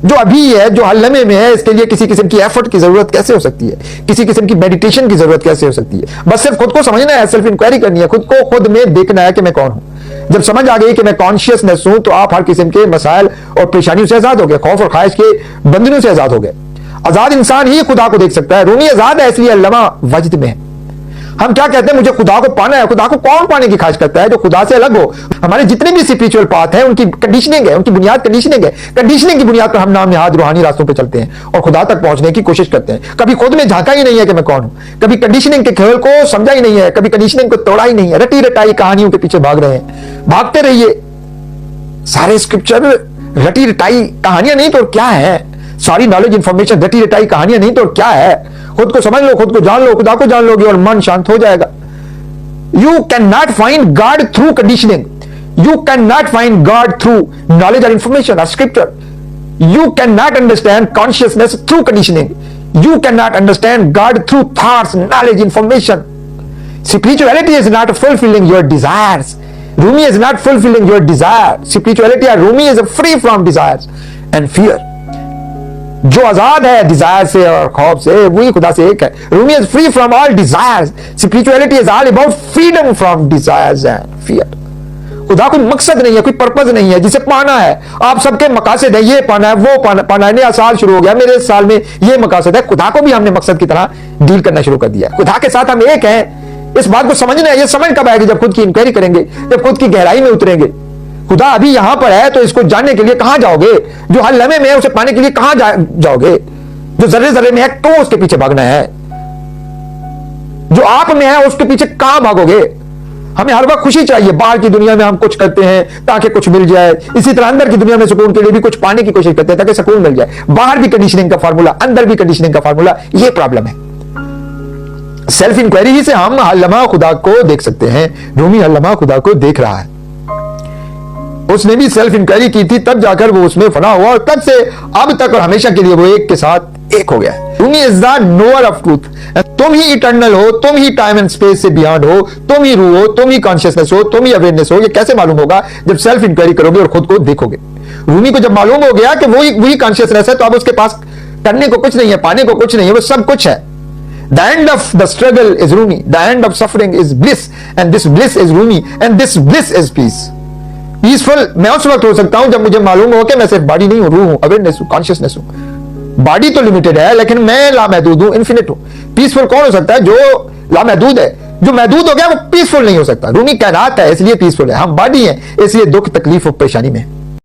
जो अभी है, जो हल्लमे में है। इसके लिए किसी किस्म की एफर्ट की जरूरत कैसे हो सकती है? किसी किस्म की मेडिटेशन की जरूरत कैसे हो सकती है? बस सिर्फ खुद को समझना है, सेल्फ इंक्वायरी करनी है, खुद को खुद में देखना है कि मैं कौन हूं। जब समझ आ गई कि मैं कॉन्शियसनेस हूं, तो आप हर किस्म के मसाइल और परेशानियों से आजाद हो गए, खौफ और ख्वाहिश के बंधनों से आजाद हो गए। आजाद इंसान ही खुदा को देख सकता है। रूमी आजाद है, इसलिए अल्लामा वजद में है। हम क्या कहते हैं? मुझे खुदा को पाना है। खुदा को कौन पाने की ख्वाहिश करता है? जो खुदा से अलग हो। हमारे जितने भी स्पिरिचुअल पाथ हैं, उनकी कंडीशनिंग है, उनकी बुनियाद कंडीशनिंग है। कंडीशनिंग की बुनियाद पर हम नाम निहाद रूहानी रास्तों पर चलते हैं और खुदा तक पहुंचने की कोशिश करते हैं। कभी खुद में झांका ही नहीं है कि मैं कौन हूं, कभी कंडीशनिंग के खेल को समझा ही नहीं है, कभी कंडीशनिंग को तोड़ा ही नहीं है। रटी रटाई कहानियों के पीछे भाग रहे हैं। भागते रहिए। सारे स्क्रिप्चर रटी रटाई कहानियां नहीं तो क्या है? सारी नॉलेज इंफॉर्मेशन रटी रटाई कहानियां नहीं तो क्या है? खुद को समझ लो, खुद को जान लो, खुदा को जान लोगे और मन शांत हो जाएगा। You can not find God through conditioning. You can not find God through knowledge और इंफॉर्मेशन और scripture. You can not understand consciousness through conditioning. You can not understand God through thoughts, knowledge, information. Spirituality is not fulfilling your desires. Rumi is not fulfilling your desire. Spirituality or Rumi is free from desires and fear. जो आजाद है Dzire से और खौफ से, वही खुदा से एक है। Rumi is free from all desires. Spirituality is all about freedom from desires and fear. खुदा कोई मकसद नहीं है, कोई पर्पज नहीं है जिसे पाना है। आप सबके मकासद है, ये पाना है, वो पाना है। नया साल शुरू हो गया, मेरे इस साल में ये मकासद है। खुदा को भी हमने मकसद की तरह डील करना शुरू कर दिया। खुदा के साथ हम एक हैं। इस बात को समझना है। ये समझ कब आएगी? जब खुद की इंक्वायरी करेंगे, जब खुद की गहराई में उतरेंगे। खुदा अभी यहां पर है, तो इसको जानने के लिए कहां जाओगे? जो हर लम्हे में है उसे पाने के लिए कहां जाओगे? जो जर्रे जर्रे में है तो उसके पीछे भागना है। जो आप में है उसके पीछे कहां भागोगे? हमें हर वक्त खुशी चाहिए। बाहर की दुनिया में हम कुछ करते हैं ताकि कुछ मिल जाए, इसी तरह अंदर की दुनिया में सुकून के लिए भी कुछ पाने की कोशिश करते हैं ताकि सुकून मिल जाए। बाहर भी कंडीशनिंग का फार्मूला, अंदर भी कंडीशनिंग का फार्मूला। यह प्रॉब्लम है। सेल्फ इंक्वायरी ही से हम हर लम्हा खुदा को देख सकते हैं। रूमी हर लम्हा खुदा को देख रहा है। उसने भी सेल्फ इंक्वायरी की थी, तब जाकर वो उसमें फना हुआ और तब से अब तक और हमेशा के लिए वो एक के साथ एक हो गया। Rumi is the knower of truth. तुम ही इटर्नल हो, तुम ही टाइम एंड स्पेस से बियॉन्ड हो, तुम ही रूह हो, तुम ही कॉन्शियसनेस हो, तुम ही अवेयरनेस हो। ये कैसे मालूम होगा? जब सेल्फ इंक्वायरी करोगे और खुद को देखोगे। रूमी को जब मालूम हो गया कि वही कॉन्शियसनेस है, तो अब उसके पास करने को कुछ नहीं है, पाने को कुछ नहीं है, वो सब कुछ है। The end of the struggle is Rumi. The end of suffering is bliss, and this bliss is Rumi, and this bliss is peace. Peaceful मैं उस वक्त हो सकता हूं जब मुझे मालूम हो कि मैं सिर्फ बॉडी नहीं हूं, रूह हूं, अवेयरनेस हूं, कॉन्शियसनेस हूं। बॉडी तो लिमिटेड है, लेकिन मैं लामहदूद हूं, इन्फिनिट हूं। पीसफुल कौन हो सकता है? जो लामहदूद है। जो महदूद हो गया वो पीसफुल नहीं हो सकता। रूमी कायनात है इसलिए पीसफुल है। हम बॉडी हैं इसलिए दुख तकलीफ और परेशानी में।